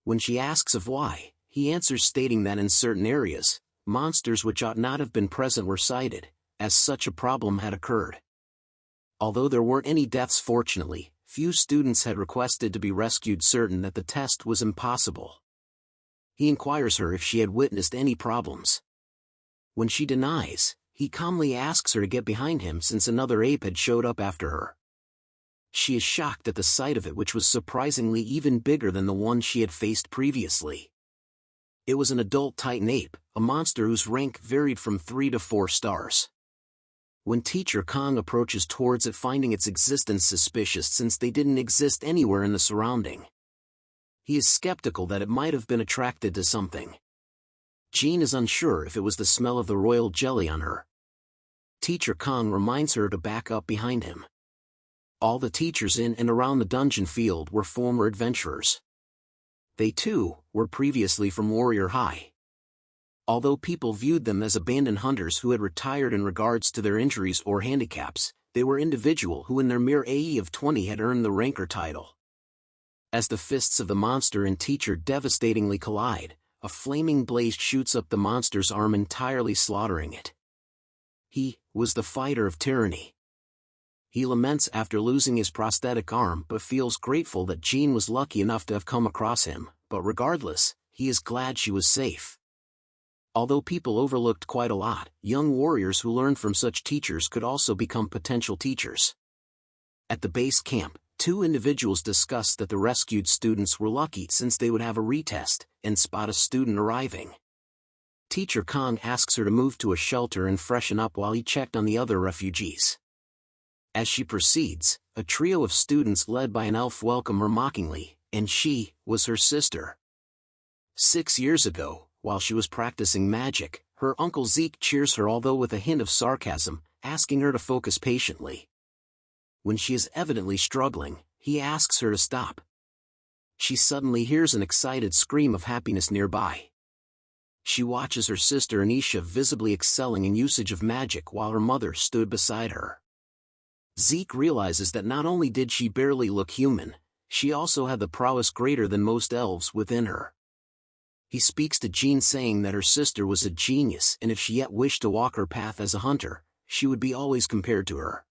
When she asks of why, he answers stating that in certain areas, monsters which ought not have been present were sighted, as such a problem had occurred. Although there weren't any deaths fortunately, few students had requested to be rescued, certain that the test was impossible. He inquires her if she had witnessed any problems. When she denies, he calmly asks her to get behind him since another ape had showed up after her. She is shocked at the sight of it, which was surprisingly even bigger than the one she had faced previously. It was an adult Titan ape, a monster whose rank varied from 3 to 4 stars. When Teacher Kang approaches towards it, finding its existence suspicious since they didn't exist anywhere in the surrounding. He is skeptical that it might have been attracted to something. Jean is unsure if it was the smell of the royal jelly on her. Teacher Kang reminds her to back up behind him. All the teachers in and around the dungeon field were former adventurers. They too were previously from Warrior High. Although people viewed them as abandoned hunters who had retired in regards to their injuries or handicaps, they were individuals who in their mere AE of 20 had earned the ranker title. As the fists of the monster and teacher devastatingly collide, a flaming blaze shoots up the monster's arm, entirely slaughtering it. He was the fighter of tyranny. He laments after losing his prosthetic arm but feels grateful that Jean was lucky enough to have come across him, but regardless, he is glad she was safe. Although people overlooked quite a lot, young warriors who learned from such teachers could also become potential teachers. At the base camp, two individuals discussed that the rescued students were lucky since they would have a retest and spot a student arriving. Teacher Kong asks her to move to a shelter and freshen up while he checked on the other refugees. As she proceeds, a trio of students led by an elf welcome her mockingly, and she was her sister. 6 years ago, while she was practicing magic, her uncle Zeke cheers her, although with a hint of sarcasm, asking her to focus patiently. When she is evidently struggling, he asks her to stop. She suddenly hears an excited scream of happiness nearby. She watches her sister Anisha visibly excelling in usage of magic while her mother stood beside her. Zeke realizes that not only did she barely look human, she also had the prowess greater than most elves within her. He speaks to Jean, saying that her sister was a genius, and if she yet wished to walk her path as a hunter, she would be always compared to her.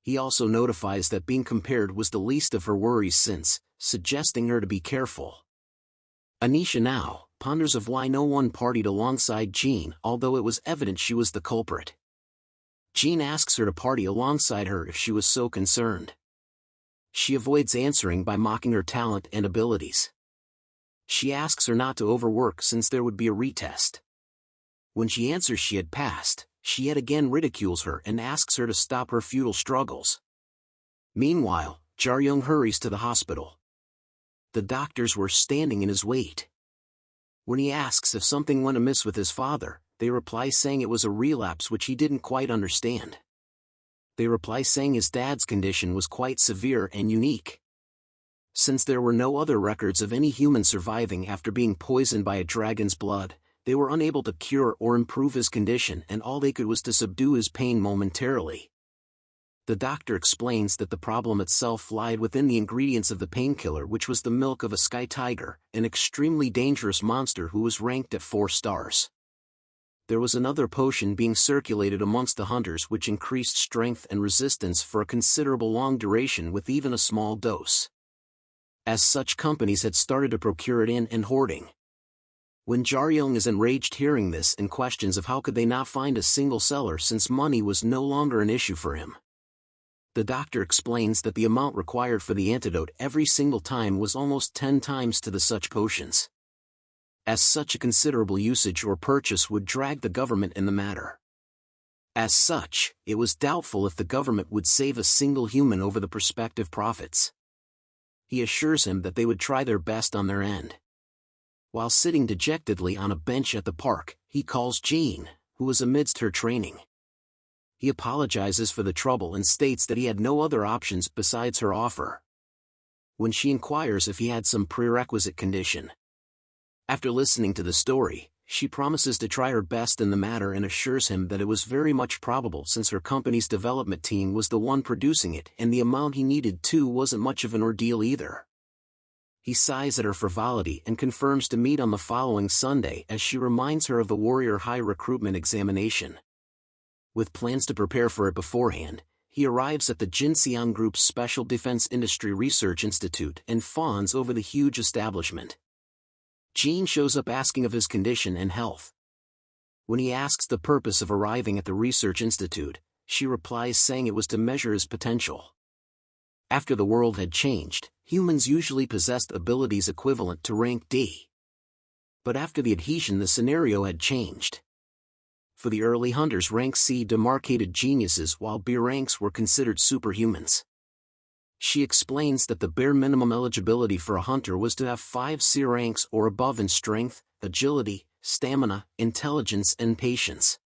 He also notifies that being compared was the least of her worries since, suggesting her to be careful. Anisha now ponders of why no one partied alongside Jean, although it was evident she was the culprit. Jean asks her to party alongside her if she was so concerned. She avoids answering by mocking her talent and abilities. She asks her not to overwork since there would be a retest. When she answers she had passed, she yet again ridicules her and asks her to stop her futile struggles. Meanwhile, Jaryung hurries to the hospital. The doctors were standing in his wait. When he asks if something went amiss with his father, they reply saying it was a relapse which he didn't quite understand. They reply saying his dad's condition was quite severe and unique. Since there were no other records of any human surviving after being poisoned by a dragon's blood, they were unable to cure or improve his condition, and all they could was to subdue his pain momentarily. The doctor explains that the problem itself lied within the ingredients of the painkiller, which was the milk of a sky tiger, an extremely dangerous monster who was ranked at 4 stars. There was another potion being circulated amongst the hunters which increased strength and resistance for a considerable long duration with even a small dose. As such, companies had started to procure it in and hoarding. When Jaryung is enraged hearing this and questions of how could they not find a single seller since money was no longer an issue for him. The doctor explains that the amount required for the antidote every single time was almost 10 times to the such potions. As such, a considerable usage or purchase would drag the government in the matter. As such, it was doubtful if the government would save a single human over the prospective profits. He assures him that they would try their best on their end. While sitting dejectedly on a bench at the park, he calls Jean, who was amidst her training. He apologizes for the trouble and states that he had no other options besides her offer. When she inquires if he had some prerequisite condition. After listening to the story, she promises to try her best in the matter and assures him that it was very much probable since her company's development team was the one producing it, and the amount he needed too wasn't much of an ordeal either. He sighs at her frivolity and confirms to meet on the following Sunday as she reminds her of the Warrior High recruitment examination. With plans to prepare for it beforehand, he arrives at the Jinseong Group's Special Defense Industry Research Institute and fawns over the huge establishment. Jean shows up asking of his condition and health. When he asks the purpose of arriving at the research institute, she replies saying it was to measure his potential. After the world had changed, humans usually possessed abilities equivalent to rank D. But after the adhesion the scenario had changed. For the early hunters, rank C demarcated geniuses while B ranks were considered superhumans. She explains that the bare minimum eligibility for a hunter was to have 5 C ranks or above in strength, agility, stamina, intelligence and patience.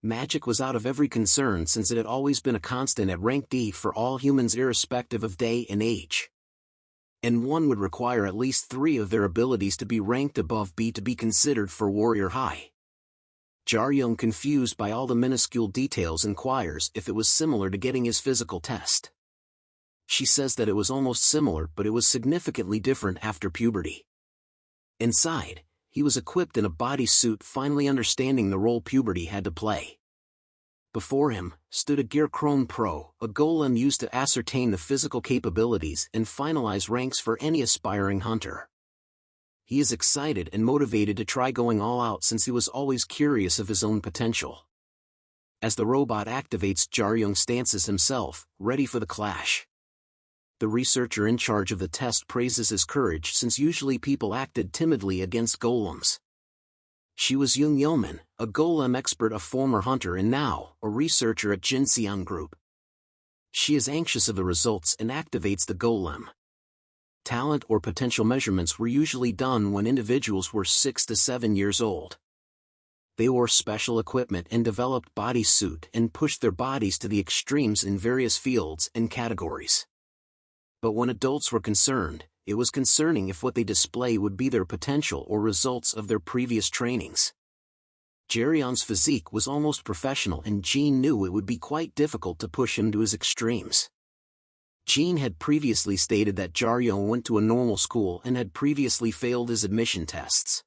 Magic was out of every concern since it had always been a constant at rank D for all humans irrespective of day and age. and one would require at least 3 of their abilities to be ranked above B to be considered for Warrior High. Jaryung, confused by all the minuscule details, inquires if it was similar to getting his physical test. She says that it was almost similar, but it was significantly different after puberty. Inside, he was equipped in a bodysuit, finally understanding the role puberty had to play. Before him stood a Gear Chrome Pro, a golem used to ascertain the physical capabilities and finalize ranks for any aspiring hunter. He is excited and motivated to try going all out since he was always curious of his own potential. As the robot activates, Jaryung stances himself, ready for the clash. The researcher in charge of the test praises his courage since usually people acted timidly against golems. She was Young Yeoman, a golem expert, a former hunter and now a researcher at Jinseong Group. She is anxious of the results and activates the golem. Talent or potential measurements were usually done when individuals were 6 to 7 years old. They wore special equipment and developed bodysuit and pushed their bodies to the extremes in various fields and categories. But when adults were concerned, it was concerning if what they display would be their potential or results of their previous trainings. Jaryung's physique was almost professional, and Jean knew it would be quite difficult to push him to his extremes. Jean had previously stated that Jaryung went to a normal school and had previously failed his admission tests.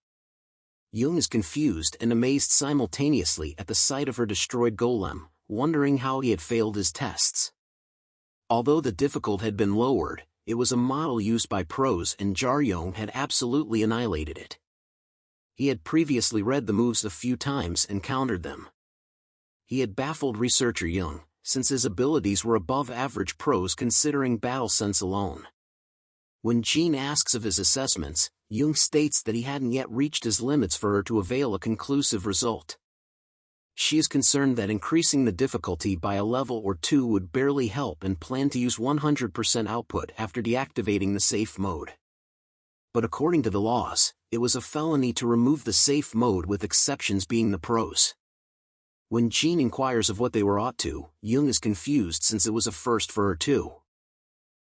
Young is confused and amazed simultaneously at the sight of her destroyed golem, wondering how he had failed his tests. Although the difficulty had been lowered, it was a model used by pros and Jaryung had absolutely annihilated it. He had previously read the moves a few times and countered them. He had baffled researcher Young, since his abilities were above average pros considering battle sense alone. When Jean asks of his assessments, Young states that he hadn't yet reached his limits for her to avail a conclusive result. She is concerned that increasing the difficulty by a level or 2 would barely help and planned to use 100% output after deactivating the safe mode. But according to the laws, it was a felony to remove the safe mode, with exceptions being the pros. When Jean inquires of what they were ought to, Young is confused since it was a first for her too.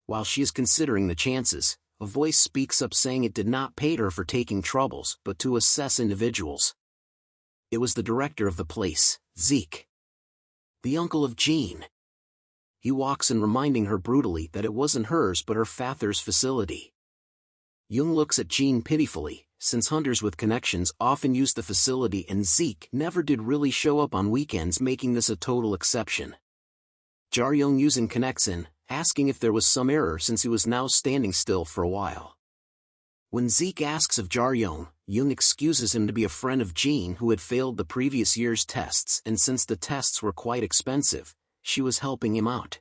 While she is considering the chances, a voice speaks up saying it did not pay her for taking troubles but to assess individuals. It was the director of the place, Zeke, the uncle of Jean. He walks in, reminding her brutally that it wasn't hers but her father's facility. Young looks at Jean pitifully, since hunters with connections often use the facility and Zeke never did really show up on weekends, making this a total exception. Jaryung using connects in, asking if there was some error since he was now standing still for a while. When Zeke asks of Jaryung, Young excuses him to be a friend of Jean who had failed the previous year's tests, and since the tests were quite expensive, she was helping him out.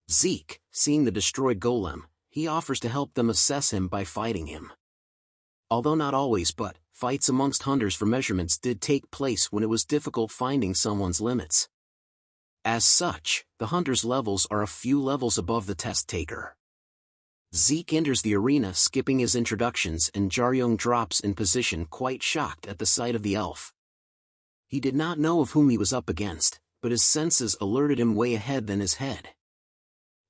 Zeke, seeing the destroyed golem, he offers to help them assess him by fighting him. Although not always, but fights amongst hunters for measurements did take place when it was difficult finding someone's limits. As such, the hunter's levels are a few levels above the test taker. Zeke enters the arena skipping his introductions, and Jaryung drops in position, quite shocked at the sight of the elf. He did not know of whom he was up against, but his senses alerted him way ahead than his head.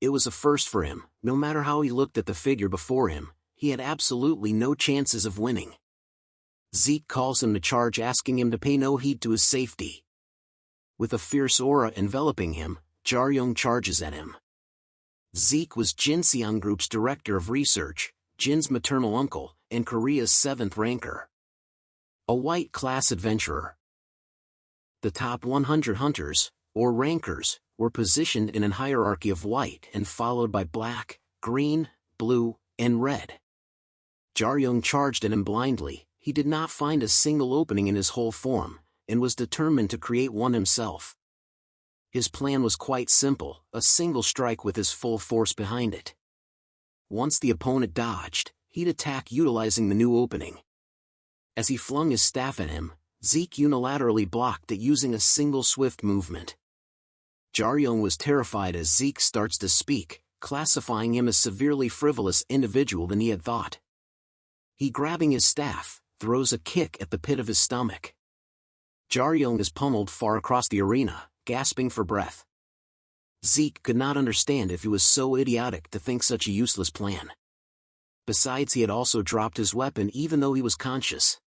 It was a first for him. No matter how he looked at the figure before him, he had absolutely no chances of winning. Zeke calls him to charge, asking him to pay no heed to his safety. With a fierce aura enveloping him, Jaryung charges at him. Zeke was Jinseong Group's director of research, Jin's maternal uncle, and Korea's 7th ranker. A white class adventurer. The top 100 hunters, or rankers, were positioned in a hierarchy of white and followed by black, green, blue, and red. Jaryung charged at him blindly. He did not find a single opening in his whole form, and was determined to create one himself. His plan was quite simple, a single strike with his full force behind it. Once the opponent dodged, he'd attack utilizing the new opening. As he flung his staff at him, Zeke unilaterally blocked it using a single swift movement. Jaryung was terrified as Zeke starts to speak, classifying him as severely frivolous individual than he had thought. He, grabbing his staff, throws a kick at the pit of his stomach. Jaryung is pummeled far across the arena, gasping for breath. Zeke could not understand if he was so idiotic to think such a useless plan. Besides, he had also dropped his weapon even though he was conscious.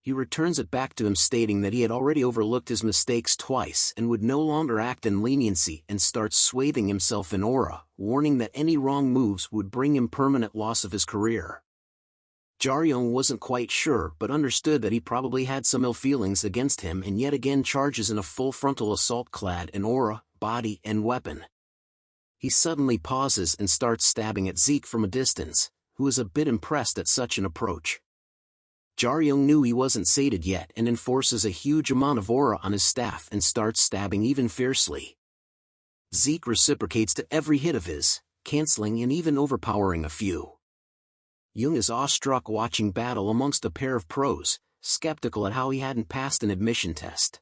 He returns it back to him, stating that he had already overlooked his mistakes twice and would no longer act in leniency, and starts swathing himself in aura, warning that any wrong moves would bring him permanent loss of his career. Jaryong wasn't quite sure but understood that he probably had some ill feelings against him, and yet again charges in a full frontal assault clad in aura, body and weapon. He suddenly pauses and starts stabbing at Zeke from a distance, who is a bit impressed at such an approach. Jaryong knew he wasn't sated yet and enforces a huge amount of aura on his staff and starts stabbing even fiercely. Zeke reciprocates to every hit of his, canceling and even overpowering a few. Jung is awestruck watching battle amongst a pair of pros, skeptical at how he hadn't passed an admission test.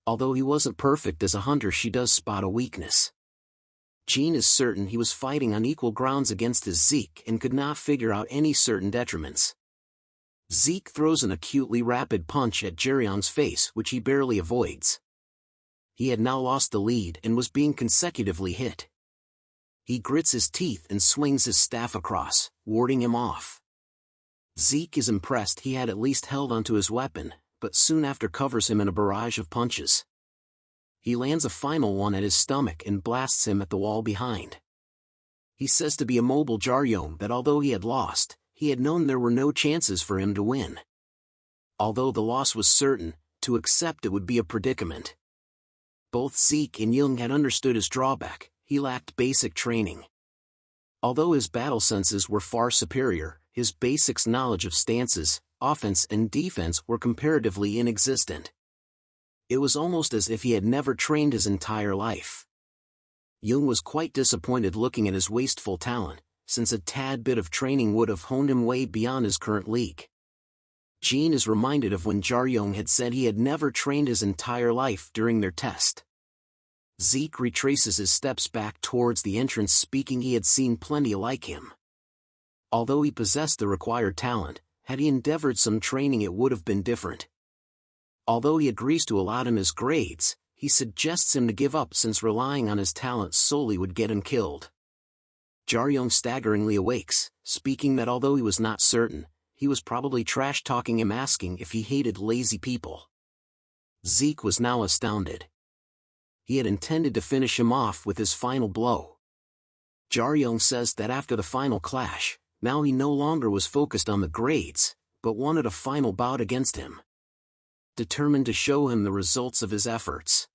Although he wasn't perfect as a hunter, she does spot a weakness. Jean is certain he was fighting on equal grounds against his Zeke and could not figure out any certain detriments. Zeke throws an acutely rapid punch at Jaryong's face, which he barely avoids. He had now lost the lead and was being consecutively hit. He grits his teeth and swings his staff across, warding him off. Zeke is impressed he had at least held onto his weapon, but soon after covers him in a barrage of punches. He lands a final one at his stomach and blasts him at the wall behind. He says to be immobile Jaryong that although he had lost, he had known there were no chances for him to win. Although the loss was certain, to accept it would be a predicament. Both Zeke and Jung had understood his drawback: he lacked basic training. Although his battle senses were far superior, his basics knowledge of stances, offense and defense were comparatively inexistent. It was almost as if he had never trained his entire life. Jung was quite disappointed looking at his wasteful talent, since a tad bit of training would have honed him way beyond his current league. Jean is reminded of when Jaryong had said he had never trained his entire life during their test. Zeke retraces his steps back towards the entrance, speaking he had seen plenty like him. Although he possessed the required talent, had he endeavored some training it would have been different. Although he agrees to allot him his grades, he suggests him to give up since relying on his talent solely would get him killed. Jaryong staggeringly awakes, speaking that although he was not certain, he was probably trash-talking him, asking if he hated lazy people. Zeke was now astounded. He had intended to finish him off with his final blow. Jaryong says that after the final clash, now he no longer was focused on the grades, but wanted a final bout against him. Determined to show him the results of his efforts.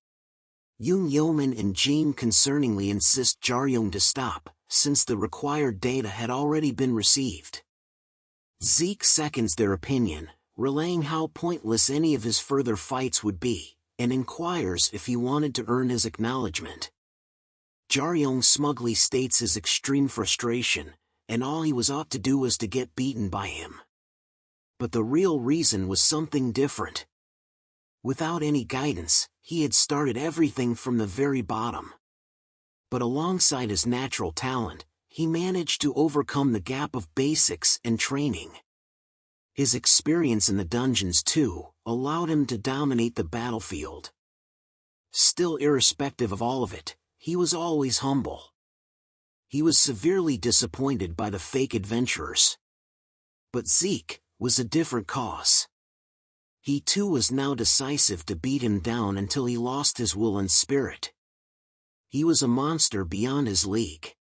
Jung Yeoman and Jean concerningly insist Jaryong to stop, since the required data had already been received. Zeke seconds their opinion, relaying how pointless any of his further fights would be, and inquires if he wanted to earn his acknowledgement. Jaryong smugly states his extreme frustration, and all he was ought to do was to get beaten by him. But the real reason was something different. Without any guidance, he had started everything from the very bottom. But alongside his natural talent, he managed to overcome the gap of basics and training. His experience in the dungeons, too, allowed him to dominate the battlefield. Still, irrespective of all of it, he was always humble. He was severely disappointed by the fake adventurers. But Zeke was a different cause. He too was now decisive to beat him down until he lost his will and spirit. He was a monster beyond his league.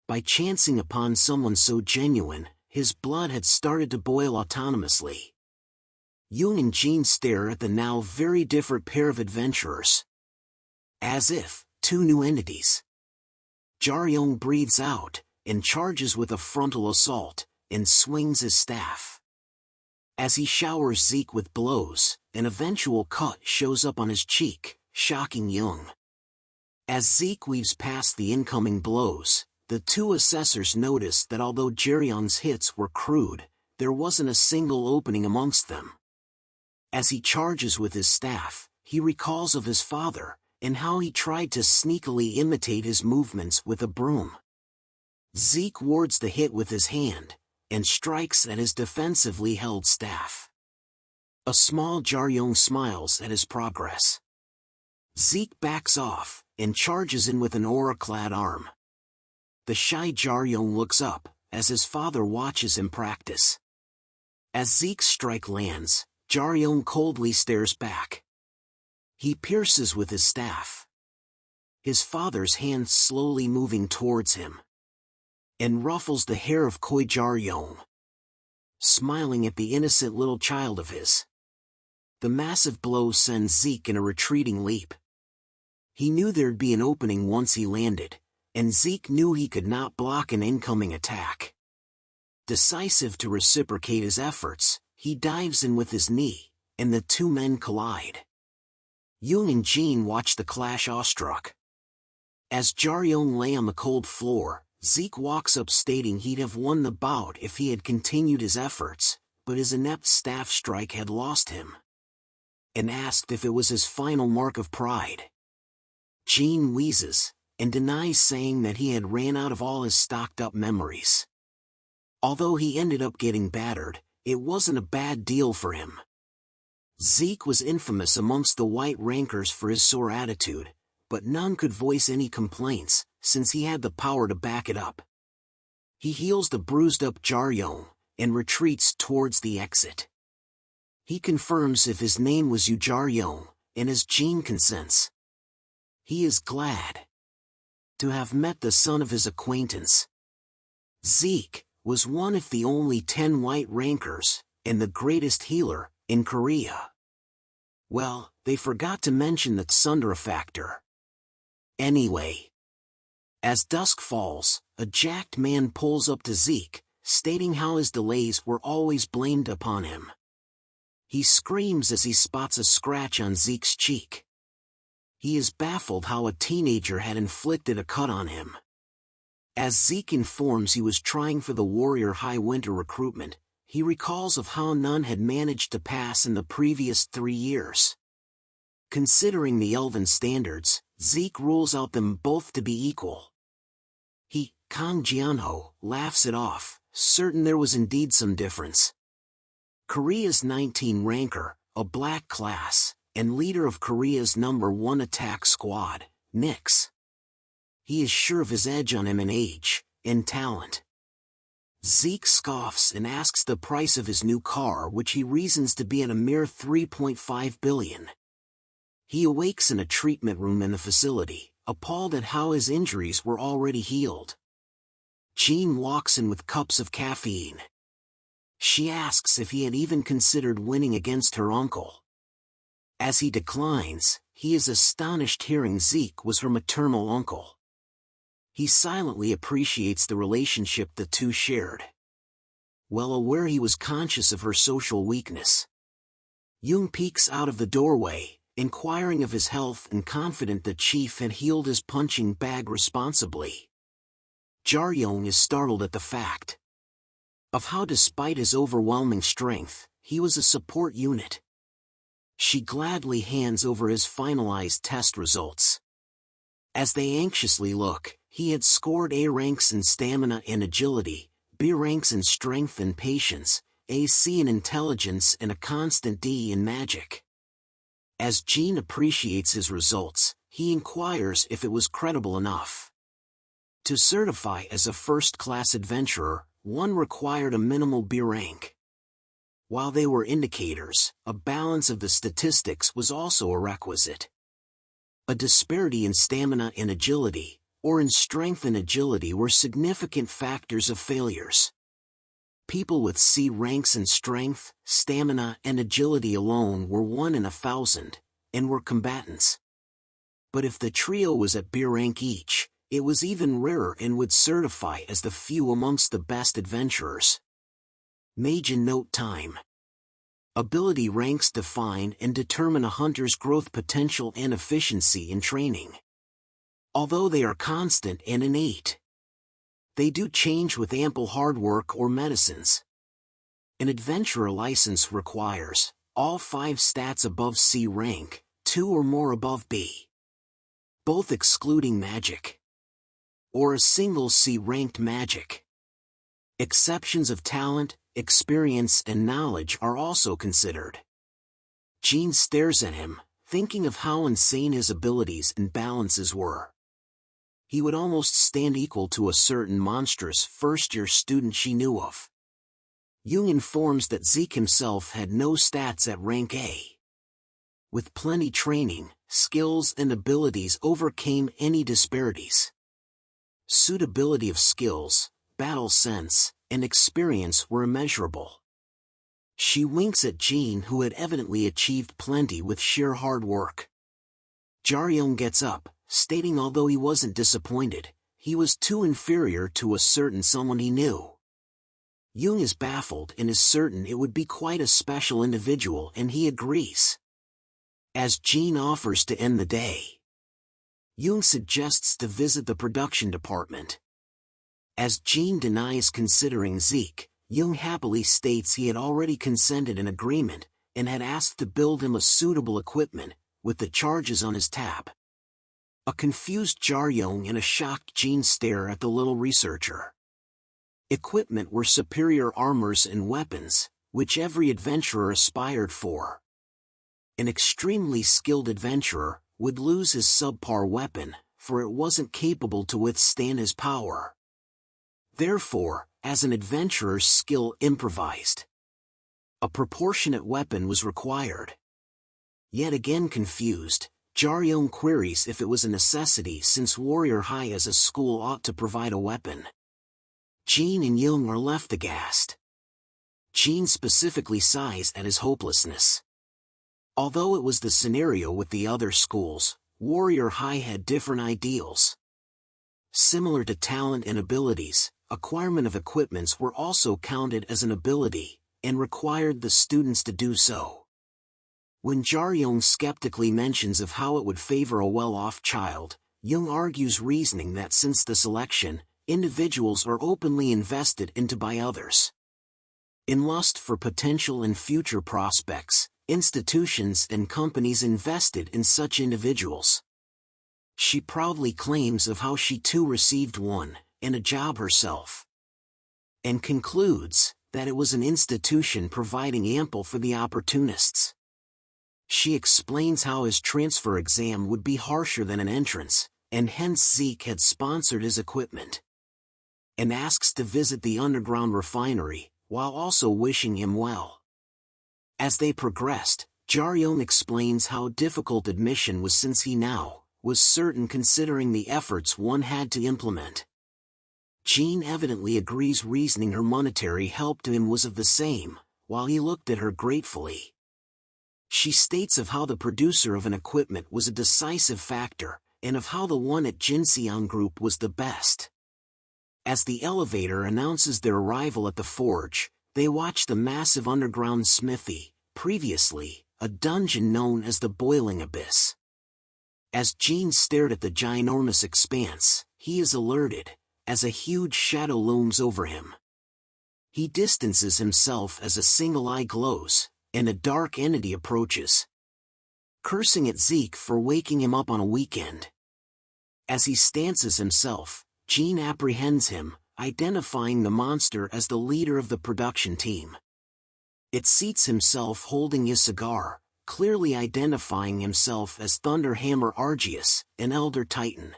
By chancing upon someone so genuine, his blood had started to boil autonomously. Jung and Jean stare at the now very different pair of adventurers. As if, two new entities. Jaryong breathes out, and charges with a frontal assault, and swings his staff. As he showers Zeke with blows, an eventual cut shows up on his cheek, shocking Jung. As Zeke weaves past the incoming blows, the two assessors notice that although Jaryong's hits were crude, there wasn't a single opening amongst them. As he charges with his staff, he recalls of his father, and how he tried to sneakily imitate his movements with a broom. Zeke wards the hit with his hand, and strikes at his defensively held staff. A small Jaryong smiles at his progress. Zeke backs off, and charges in with an aura-clad arm. The shy Jaryong looks up, as his father watches him practice. As Zeke's strike lands, Jaryong coldly stares back. He pierces with his staff. His father's hand slowly moving towards him, and ruffles the hair of Koi Jaryong, smiling at the innocent little child of his. The massive blow sends Zeke in a retreating leap. He knew there'd be an opening once he landed, and Zeke knew he could not block an incoming attack. Decisive to reciprocate his efforts, he dives in with his knee, and the two men collide. Jung and Jean watch the clash awestruck. As Jaryong lay on the cold floor, Zeke walks up stating he'd have won the bout if he had continued his efforts, but his inept staff strike had lost him, and asked if it was his final mark of pride. Jean wheezes, and denies, saying that he had ran out of all his stocked-up memories. Although he ended up getting battered, it wasn't a bad deal for him. Zeke was infamous amongst the white rankers for his sore attitude, but none could voice any complaints, since he had the power to back it up. He heals the bruised-up Jaryong, and retreats towards the exit. He confirms if his name was Yu Jaryong, and as Jean consents. He is glad to have met the son of his acquaintance. Zeke was one of the only 10 white rankers, and the greatest healer, in Korea. Well, they forgot to mention the Tsundere factor. Anyway, as dusk falls, a jacked man pulls up to Zeke, stating how his delays were always blamed upon him. He screams as he spots a scratch on Zeke's cheek. He is baffled how a teenager had inflicted a cut on him. As Zeke informs he was trying for the Warrior High Winter recruitment, he recalls of how none had managed to pass in the previous 3 years. Considering the Elven standards, Zeke rules out them both to be equal. He, Kang Jianho, laughs it off, certain there was indeed some difference. Korea's 19 ranker, a black class, and leader of Korea's #1 attack squad, Nix. He is sure of his edge on him in age, and talent. Zeke scoffs and asks the price of his new car, which he reasons to be at a mere 3.5 billion. He awakes in a treatment room in the facility, appalled at how his injuries were already healed. Jean walks in with cups of caffeine. She asks if he had even considered winning against her uncle. As he declines, he is astonished hearing Zeke was her maternal uncle. He silently appreciates the relationship the two shared, well aware he was conscious of her social weakness. Jung peeks out of the doorway, inquiring of his health and confident the chief had healed his punching bag responsibly. Jaryong is startled at the fact of how, despite his overwhelming strength, he was a support unit. She gladly hands over his finalized test results. As they anxiously look, he had scored A ranks in stamina and agility, B ranks in strength and patience, AC in intelligence, and a constant D in magic. As Jean appreciates his results, he inquires if it was credible enough. To certify as a first-class adventurer, one required a minimal B rank. While they were indicators, a balance of the statistics was also a requisite. A disparity in stamina and agility, or in strength and agility, were significant factors of failures. People with C ranks in strength, stamina, and agility alone were 1 in 1,000, and were combatants. But if the trio was at B rank each, it was even rarer and would certify as the few amongst the best adventurers. Meijin note time. Ability ranks define and determine a hunter's growth potential and efficiency in training. Although they are constant and innate, they do change with ample hard work or medicines. An adventurer license requires all 5 stats above C rank, 2 or more above B, both excluding magic, or a single C-ranked magic. Exceptions of talent, experience, and knowledge are also considered. Jean stares at him, thinking of how insane his abilities and balances were. He would almost stand equal to a certain monstrous first-year student she knew of. Jung informs that Zeke himself had no stats at rank A. With plenty training, skills and abilities overcame any disparities. Suitability of skills, battle sense, and experience were immeasurable. She winks at Jean, who had evidently achieved plenty with sheer hard work. Jaryong gets up, stating although he wasn't disappointed, he was too inferior to a certain someone he knew. Jung is baffled and is certain it would be quite a special individual, and he agrees. As Jean offers to end the day, Jung suggests to visit the production department. As Jean denies considering Zeke, Jung happily states he had already consented an agreement, and had asked to build him a suitable equipment, with the charges on his tab. A confused Jaryong and a shocked Jean stare at the little researcher. Equipment were superior armors and weapons, which every adventurer aspired for. An extremely skilled adventurer would lose his subpar weapon, for it wasn't capable to withstand his power. Therefore, as an adventurer's skill improvised, a proportionate weapon was required. Yet again confused, Jaryong queries if it was a necessity, since Warrior High as a school ought to provide a weapon. Jean and Jung are left aghast. Jean specifically sighs at his hopelessness. Although it was the scenario with the other schools, Warrior High had different ideals. Similar to talent and abilities, acquirement of equipments were also counted as an ability, and required the students to do so. When Jaryong skeptically mentions of how it would favor a well-off child, Jung argues, reasoning that since the selection, individuals are openly invested into by others. In lust for potential and future prospects, institutions and companies invested in such individuals. She proudly claims of how she too received one, and a job herself. And concludes that it was an institution providing ample for the opportunists. She explains how his transfer exam would be harsher than an entrance, and hence Zeke had sponsored his equipment. And asks to visit the underground refinery, while also wishing him well. As they progressed, Jaryong explains how difficult admission was, since he now was certain considering the efforts one had to implement. Jean evidently agrees, reasoning her monetary help to him was of the same, while he looked at her gratefully. She states of how the producer of an equipment was a decisive factor, and of how the one at Jinseong Group was the best. As the elevator announces their arrival at the forge, they watch the massive underground smithy, previously a dungeon known as the Boiling Abyss. As Jean stared at the ginormous expanse, he is alerted, as a huge shadow looms over him. He distances himself as a single eye glows, and a dark entity approaches, cursing at Zeke for waking him up on a weekend. As he stances himself, Jean apprehends him, identifying the monster as the leader of the production team. It seats himself holding his cigar, clearly identifying himself as Thunderhammer Argius, an elder titan.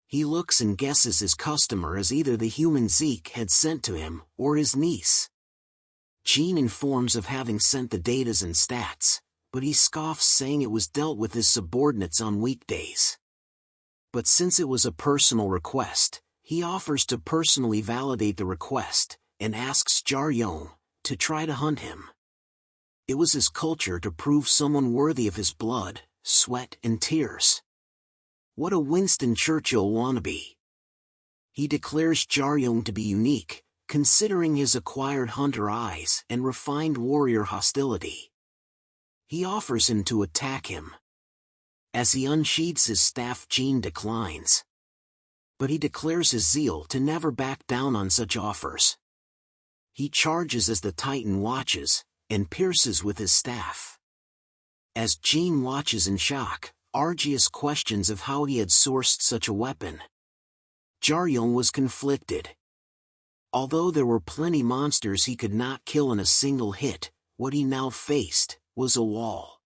He looks and guesses his customer as either the human Zeke had sent to him, or his niece. Jean informs of having sent the datas and stats, but he scoffs, saying it was dealt with his subordinates on weekdays. But since it was a personal request, he offers to personally validate the request, and asks Jaryong to try to hunt him. It was his culture to prove someone worthy of his blood, sweat and tears. What a Winston Churchill wannabe. He declares Jaryong to be unique, considering his acquired hunter eyes and refined warrior hostility. He offers him to attack him. As he unsheathes his staff, Jean declines. But he declares his zeal to never back down on such offers. He charges as the Titan watches, and pierces with his staff. As Jean watches in shock, Argius questions of how he had sourced such a weapon. Jaryong was conflicted. Although there were plenty monsters he could not kill in a single hit, what he now faced was a wall.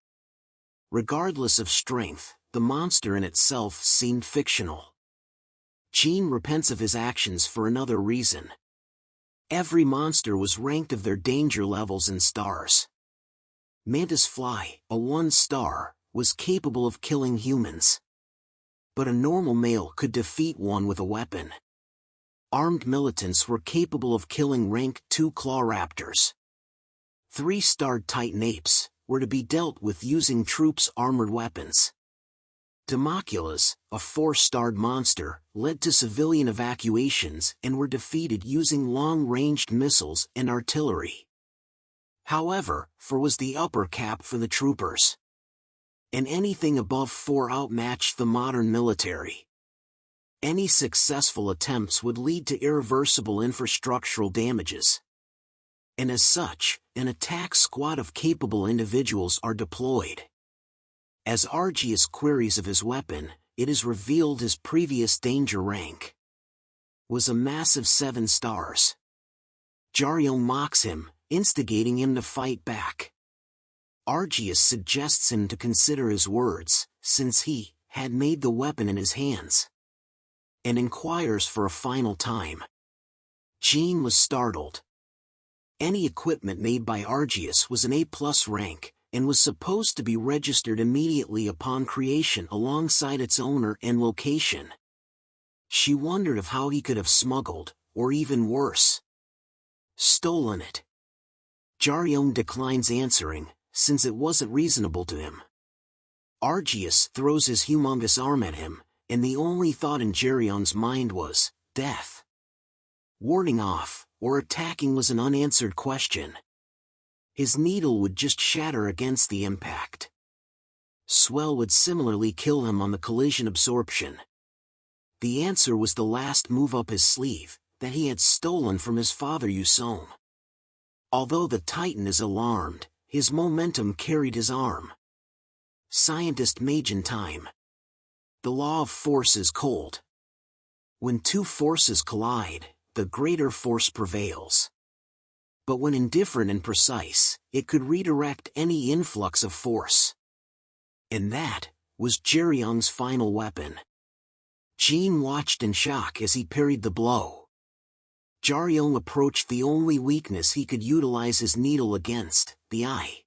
Regardless of strength, the monster in itself seemed fictional. Jean repents of his actions for another reason. Every monster was ranked of their danger levels in stars. Mantis Fly, a 1-star, was capable of killing humans. But a normal male could defeat one with a weapon. Armed militants were capable of killing rank 2 claw raptors. 3-starred Titan apes were to be dealt with using troops' armored weapons. Democulas, a 4-starred monster, led to civilian evacuations and were defeated using long-ranged missiles and artillery. However, 4 was the upper cap for the troopers. And anything above 4 outmatched the modern military. Any successful attempts would lead to irreversible infrastructural damages. And as such, an attack squad of capable individuals are deployed. As Argius queries of his weapon, it is revealed his previous danger rank was a massive 7 stars. Jaryo mocks him, instigating him to fight back. Argius suggests him to consider his words, since he had made the weapon in his hands, and inquires for a final time. Jean was startled. Any equipment made by Argius was an A+ rank, and was supposed to be registered immediately upon creation alongside its owner and location. She wondered of how he could have smuggled, or even worse, stolen it. Jaryon declines answering, since it wasn't reasonable to him. Argius throws his humongous arm at him, and the only thought in Jaryon's mind was, death. Warding off, or attacking was an unanswered question. His needle would just shatter against the impact. Swell would similarly kill him on the collision absorption. The answer was the last move up his sleeve, that he had stolen from his father Yusome. Although the Titan is alarmed, his momentum carried his arm. Scientist Majin time. The law of force is cold. When 2 forces collide, the greater force prevails. But when indifferent and precise, it could redirect any influx of force. And that was Jaryong's final weapon. Jean watched in shock as he parried the blow. Jaryong approached the only weakness he could utilize his needle against, the eye.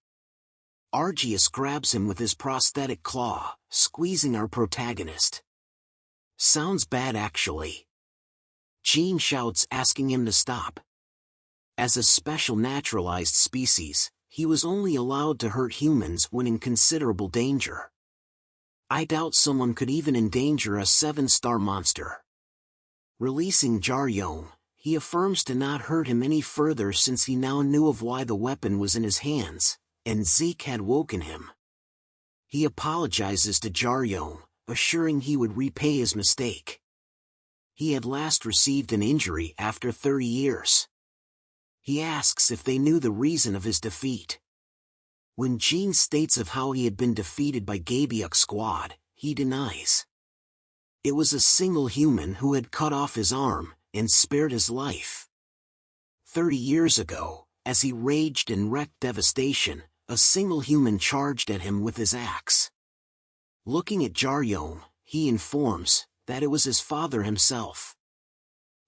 Argius grabs him with his prosthetic claw, squeezing our protagonist. Sounds bad actually. Jean shouts, asking him to stop. As a special naturalized species, he was only allowed to hurt humans when in considerable danger. I doubt someone could even endanger a 7-star monster. Releasing Jaryong, he affirms to not hurt him any further since he now knew of why the weapon was in his hands, and Zeke had woken him. He apologizes to Jaryong, assuring he would repay his mistake. He had last received an injury after 30 years. He asks if they knew the reason of his defeat. When Jean states of how he had been defeated by Gabyuk's squad, he denies. It was a single human who had cut off his arm and spared his life. 30 years ago, as he raged and wreaked devastation, a single human charged at him with his axe. Looking at Jaryong, he informs that it was his father himself.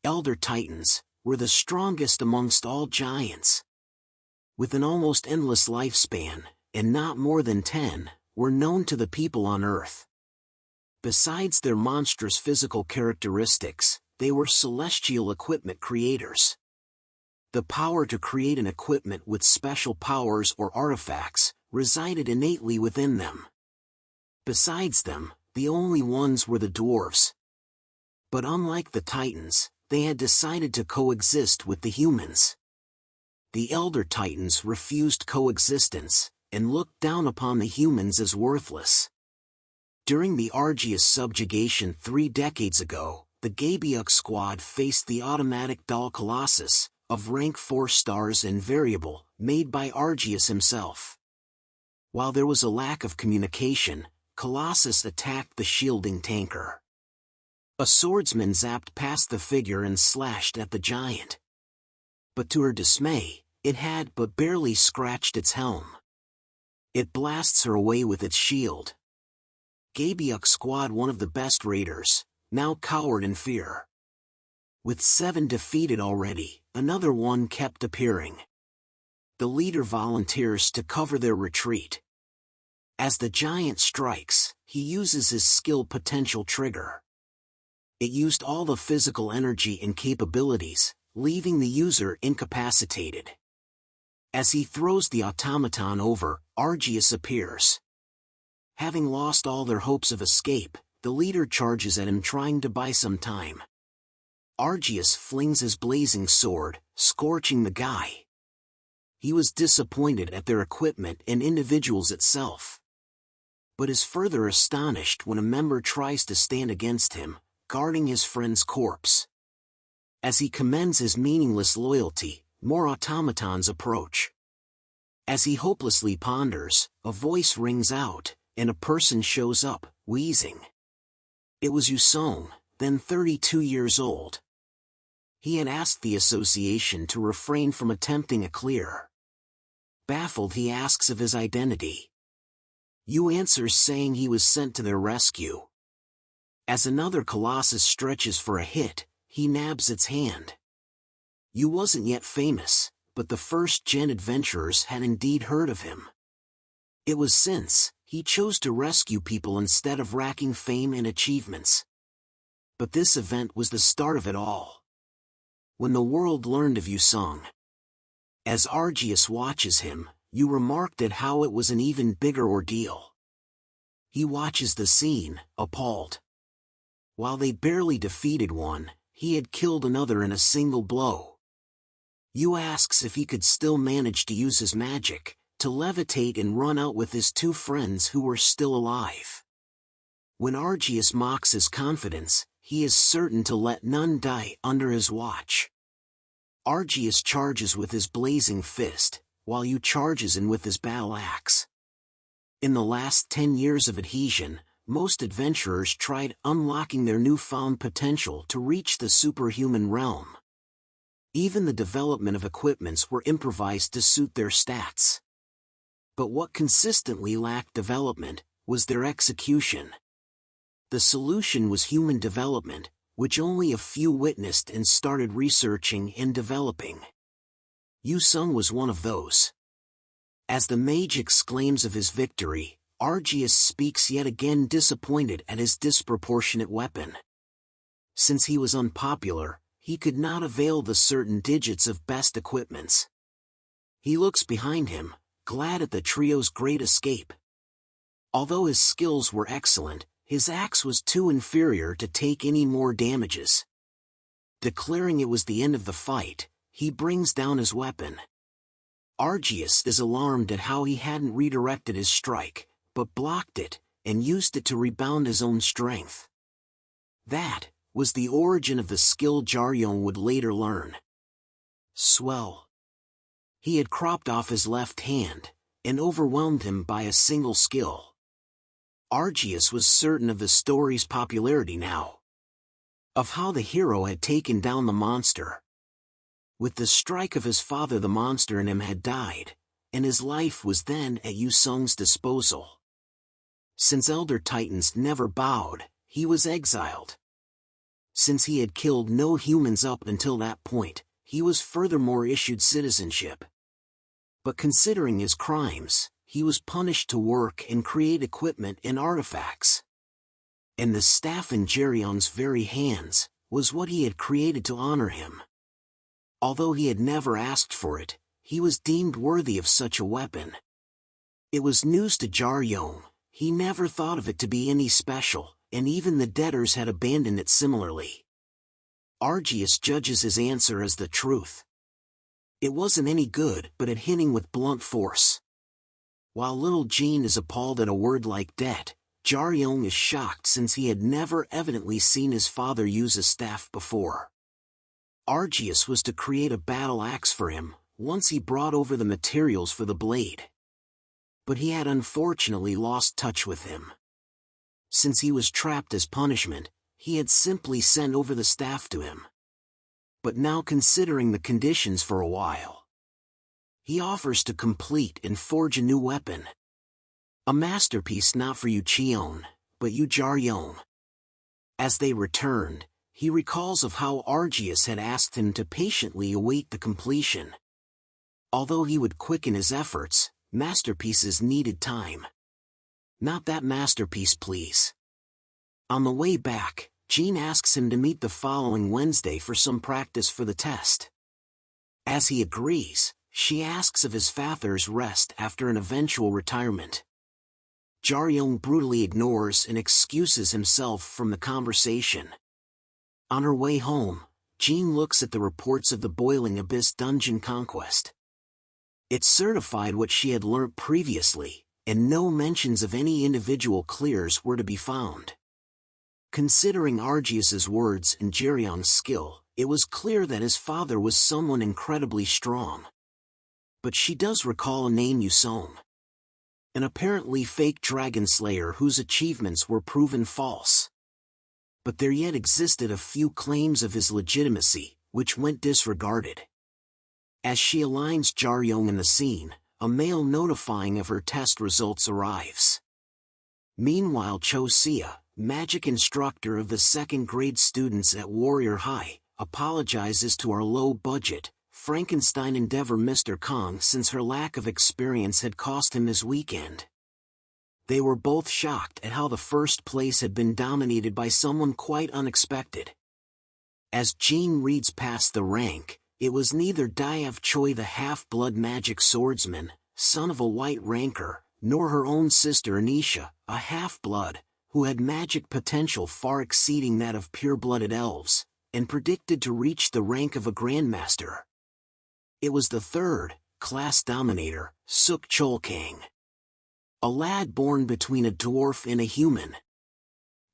Elder Titans were the strongest amongst all giants. With an almost endless lifespan, and not more than 10, were known to the people on Earth. Besides their monstrous physical characteristics, they were celestial equipment creators. The power to create an equipment with special powers or artifacts resided innately within them. Besides them, the only ones were the dwarves. But unlike the Titans, they had decided to coexist with the humans. The Elder Titans refused coexistence, and looked down upon the humans as worthless. During the Argius subjugation 3 decades ago, the Gabyuk squad faced the automatic doll Colossus, of rank 4 stars and variable, made by Argius himself. While there was a lack of communication, Colossus attacked the shielding tanker. A swordsman zapped past the figure and slashed at the giant. But to her dismay, it had but barely scratched its helm. It blasts her away with its shield. Gabyuk squad, one of the best raiders, now cowered in fear. With 7 defeated already, another one kept appearing. The leader volunteers to cover their retreat. As the giant strikes, he uses his skill potential trigger. It used all the physical energy and capabilities, leaving the user incapacitated. As he throws the automaton over, Argius appears. Having lost all their hopes of escape, the leader charges at him trying to buy some time. Argius flings his blazing sword, scorching the guy. He was disappointed at their equipment and individuals itself, but is further astonished when a member tries to stand against him, guarding his friend's corpse. As he commends his meaningless loyalty, more automatons approach. As he hopelessly ponders, a voice rings out, and a person shows up, wheezing. It was Yusong, then 32 years old. He had asked the association to refrain from attempting a clear. Baffled, he asks of his identity. Yu answers saying he was sent to their rescue. As another colossus stretches for a hit, he nabs its hand. Yu wasn't yet famous, but the first-gen adventurers had indeed heard of him. It was since he chose to rescue people instead of racking fame and achievements. But this event was the start of it all. When the world learned of Yusong. As Argius watches him, Yu remarked at how it was an even bigger ordeal. He watches the scene, appalled. While they barely defeated one, he had killed another in a single blow. Yu asks if he could still manage to use his magic, to levitate and run out with his 2 friends who were still alive. When Argius mocks his confidence, he is certain to let none die under his watch. Argius charges with his blazing fist, while Yu charges in with his battle axe. In the last 10 years of adhesion, most adventurers tried unlocking their newfound potential to reach the superhuman realm. Even the development of equipments were improvised to suit their stats. But what consistently lacked development was their execution. The solution was human development, which only a few witnessed and started researching and developing. Yusong was one of those. As the mage exclaims of his victory, Argius speaks yet again, disappointed at his disproportionate weapon. Since he was unpopular, he could not avail the certain digits of best equipments. He looks behind him, glad at the trio's great escape. Although his skills were excellent, his axe was too inferior to take any more damages. Declaring it was the end of the fight, he brings down his weapon. Argius is alarmed at how he hadn't redirected his strike, but blocked it, and used it to rebound his own strength. That was the origin of the skill Jaryon would later learn. Swell. He had cropped off his left hand, and overwhelmed him by a single skill. Argius was certain of the story's popularity now. Of how the hero had taken down the monster. With the strike of his father, the monster in him had died, and his life was then at Yusong's disposal. Since Elder Titans never bowed, he was exiled. Since he had killed no humans up until that point, he was furthermore issued citizenship. But considering his crimes, he was punished to work and create equipment and artifacts. And the staff in Geryon's very hands was what he had created to honor him. Although he had never asked for it, he was deemed worthy of such a weapon. It was news to Jaryon. He never thought of it to be any special, and even the debtors had abandoned it similarly. Argius judges his answer as the truth. It wasn't any good, but at hitting with blunt force. While little Jean is appalled at a word like debt, Jaryon is shocked since he had never evidently seen his father use a staff before. Argius was to create a battle axe for him, once he brought over the materials for the blade. But he had unfortunately lost touch with him. Since he was trapped as punishment, he had simply sent over the staff to him. But now, considering the conditions for a while, he offers to complete and forge a new weapon. A masterpiece not for Yu Cheon, but Yu Jaryon. As they returned, he recalls of how Argius had asked him to patiently await the completion. Although he would quicken his efforts, masterpieces needed time. Not that masterpiece, please. On the way back, Jean asks him to meet the following Wednesday for some practice for the test. As he agrees, she asks of his father's rest after an eventual retirement. Jaryong brutally ignores and excuses himself from the conversation. On her way home, Jean looks at the reports of the Boiling Abyss dungeon conquest. It certified what she had learnt previously, and no mentions of any individual clears were to be found. Considering Argius's words and Jaryong's skill, it was clear that his father was someone incredibly strong. But she does recall a name Yusong, an apparently fake dragon slayer whose achievements were proven false. But there yet existed a few claims of his legitimacy, which went disregarded. As she aligns Jaryong in the scene, a mail notifying of her test results arrives. Meanwhile, Chosia, magic instructor of the second-grade students at Warrior High, apologizes to our low-budget, Frankenstein endeavor Mr. Kong since her lack of experience had cost him his weekend. They were both shocked at how the first place had been dominated by someone quite unexpected. As Jean reads past the rank, it was neither Diav Choi the half-blood magic swordsman, son of a white ranker, nor her own sister Anisha, a half-blood, who had magic potential far exceeding that of pure-blooded elves, and predicted to reach the rank of a grandmaster. It was the third, class dominator, Suk Chol Kang. A lad born between a dwarf and a human.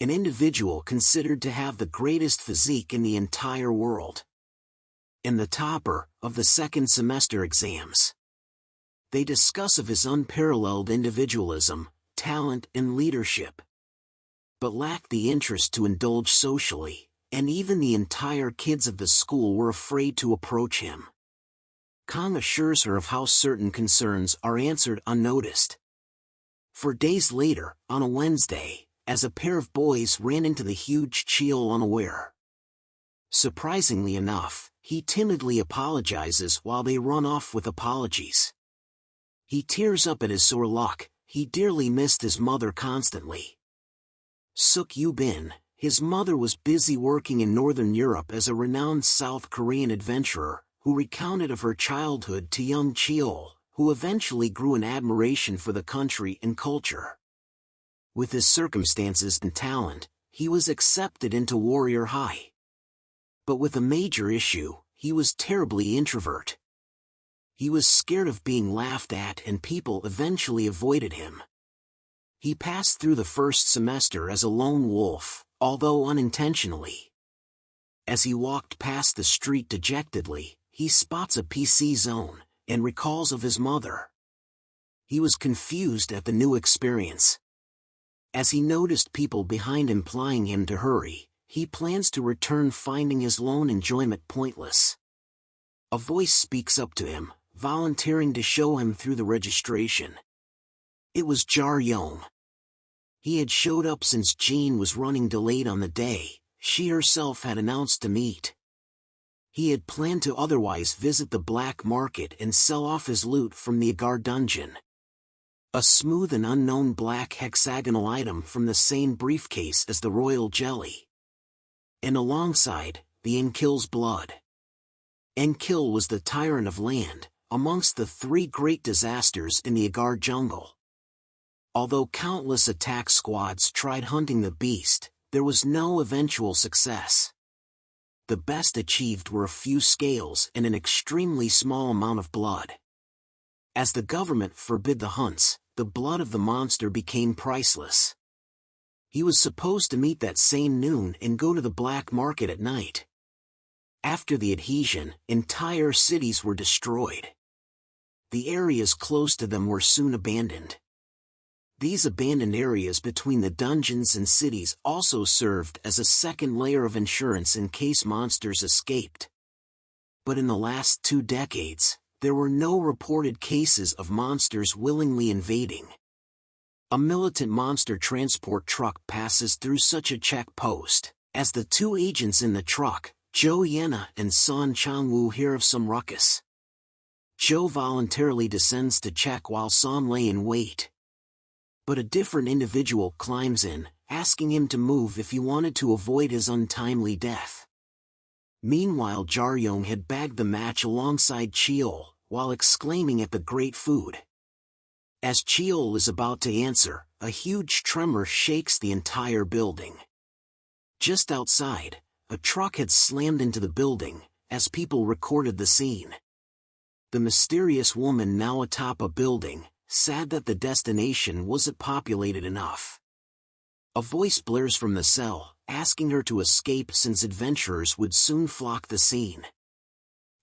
An individual considered to have the greatest physique in the entire world. And the topper of the second semester exams. They discuss of his unparalleled individualism, talent and leadership. But lacked the interest to indulge socially, and even the entire kids of the school were afraid to approach him. Kang assures her of how certain concerns are answered unnoticed. For days later, on a Wednesday, as a pair of boys ran into the huge Cheol unaware. Surprisingly enough, he timidly apologizes while they run off with apologies. He tears up at his sore luck, he dearly missed his mother constantly. Suk Yu-bin, his mother was busy working in Northern Europe as a renowned South Korean adventurer, who recounted of her childhood to young Cheol, who eventually grew an admiration for the country and culture. With his circumstances and talent, he was accepted into Warrior High. But with a major issue, he was terribly introvert. He was scared of being laughed at and people eventually avoided him. He passed through the first semester as a lone wolf, although unintentionally. As he walked past the street dejectedly, he spots a PC zone, and recalls of his mother. He was confused at the new experience. As he noticed people behind him plying him to hurry, he plans to return finding his lone enjoyment pointless. A voice speaks up to him, volunteering to show him through the registration. It was Jaryong. He had showed up since Jean was running delayed on the day she herself had announced to meet. He had planned to otherwise visit the black market and sell off his loot from the Agar dungeon. A smooth and unknown black hexagonal item from the same briefcase as the royal jelly. And alongside, the Enkil's blood. Enkil was the tyrant of land, amongst the three great disasters in the Agar jungle. Although countless attack squads tried hunting the beast, there was no eventual success. The best achieved were a few scales and an extremely small amount of blood. As the government forbid the hunts, the blood of the monster became priceless. He was supposed to meet that same noon and go to the black market at night. After the adhesion, entire cities were destroyed. The areas close to them were soon abandoned. These abandoned areas between the dungeons and cities also served as a second layer of insurance in case monsters escaped. But in the last 2 decades, there were no reported cases of monsters willingly invading. A militant monster transport truck passes through such a checkpost. As the two agents in the truck, Joe Yena and Son Chang-woo, hear of some ruckus. Joe voluntarily descends to check while Son lay in wait. But a different individual climbs in, asking him to move if he wanted to avoid his untimely death. Meanwhile, Jaryong had bagged the match alongside Cheol, while exclaiming at the great food. As Cheol is about to answer, a huge tremor shakes the entire building. Just outside, a truck had slammed into the building, as people recorded the scene. The mysterious woman now atop a building, sad that the destination wasn't populated enough. A voice blares from the cell, asking her to escape since adventurers would soon flock the scene.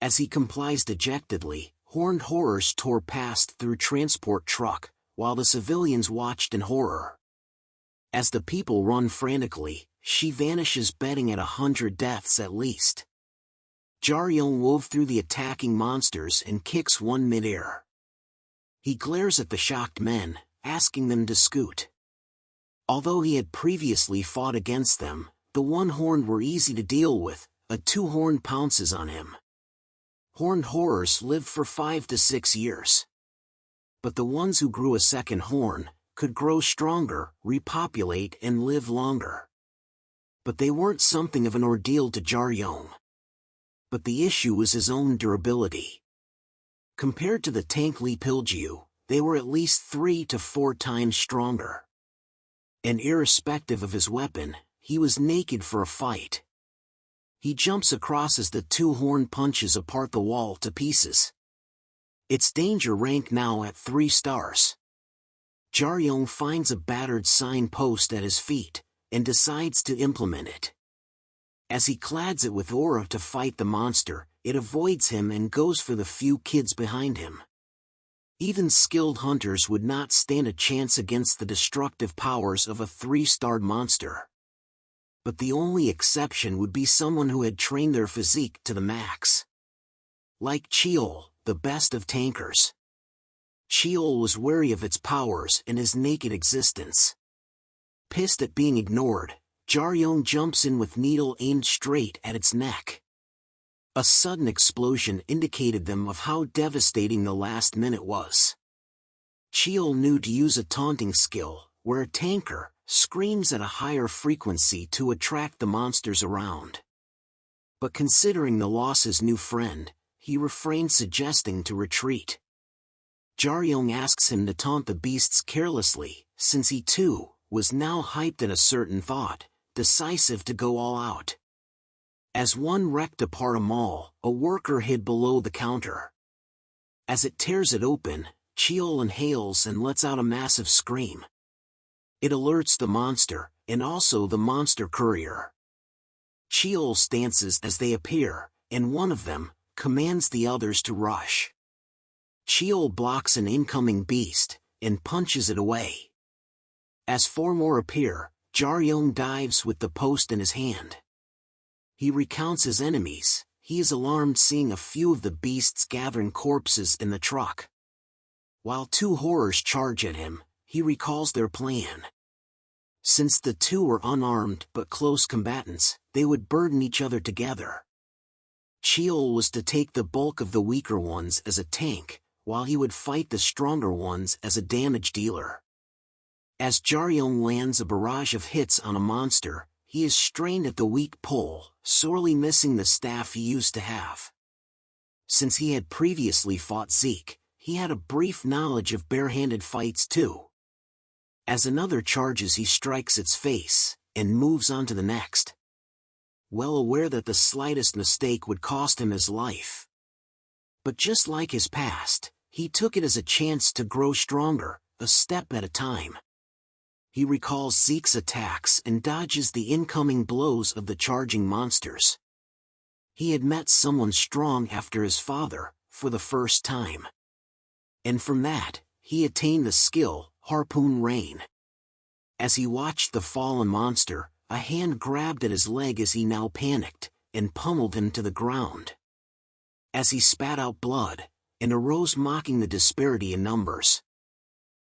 As he complies dejectedly, horned horrors tore past through transport truck, while the civilians watched in horror. As the people run frantically, she vanishes, betting at 100 deaths at least. Jaryong wove through the attacking monsters and kicks one midair. He glares at the shocked men, asking them to scoot. Although he had previously fought against them, the one-horned were easy to deal with. A two-horned pounces on him. Horned horrors lived for 5 to 6 years. But the ones who grew a second horn could grow stronger, repopulate, and live longer. But they weren't something of an ordeal to Jaryong. But the issue was his own durability. Compared to the tank Lee Pilgyu, they were at least 3 to 4 times stronger. And irrespective of his weapon, he was naked for a fight. He jumps across as the two-horn punches apart the wall to pieces. Its danger rank now at 3 stars. Jaryong finds a battered signpost at his feet, and decides to implement it. As he clads it with aura to fight the monster, it avoids him and goes for the few kids behind him. Even skilled hunters would not stand a chance against the destructive powers of a 3-starred monster. But the only exception would be someone who had trained their physique to the max. Like Cheol, the best of tankers. Cheol was wary of its powers and his naked existence. Pissed at being ignored, Jaryong jumps in with needle aimed straight at its neck. A sudden explosion indicated them of how devastating the last minute was. Cheol knew to use a taunting skill, where a tanker screams at a higher frequency to attract the monsters around. But considering the loss of his new friend, he refrained, suggesting to retreat. Jaryong asks him to taunt the beasts carelessly, since he too was now hyped at a certain thought, decisive to go all out. As one wrecked apart a mall, a worker hid below the counter. As it tears it open, Cheol inhales and lets out a massive scream. It alerts the monster, and also the monster courier. Cheol stances as they appear, and one of them commands the others to rush. Cheol blocks an incoming beast, and punches it away. As 4 more appear, Jaryong dives with the post in his hand. He recounts his enemies. He is alarmed seeing a few of the beasts gathering corpses in the truck. While 2 horrors charge at him, he recalls their plan. Since the 2 were unarmed but close combatants, they would burden each other together. Cheol was to take the bulk of the weaker ones as a tank, while he would fight the stronger ones as a damage dealer. As Jaryong lands a barrage of hits on a monster, he is strained at the weak pole, sorely missing the staff he used to have. Since he had previously fought Zeke, he had a brief knowledge of bare-handed fights too. As another charges, he strikes its face, and moves on to the next. Well aware that the slightest mistake would cost him his life. But just like his past, he took it as a chance to grow stronger, a step at a time. He recalls Zeke's attacks and dodges the incoming blows of the charging monsters. He had met someone strong after his father, for the first time. And from that, he attained the skill, Harpoon Rain. As he watched the fallen monster, a hand grabbed at his leg as he now panicked, and pummeled him to the ground. As he spat out blood, and arose mocking the disparity in numbers.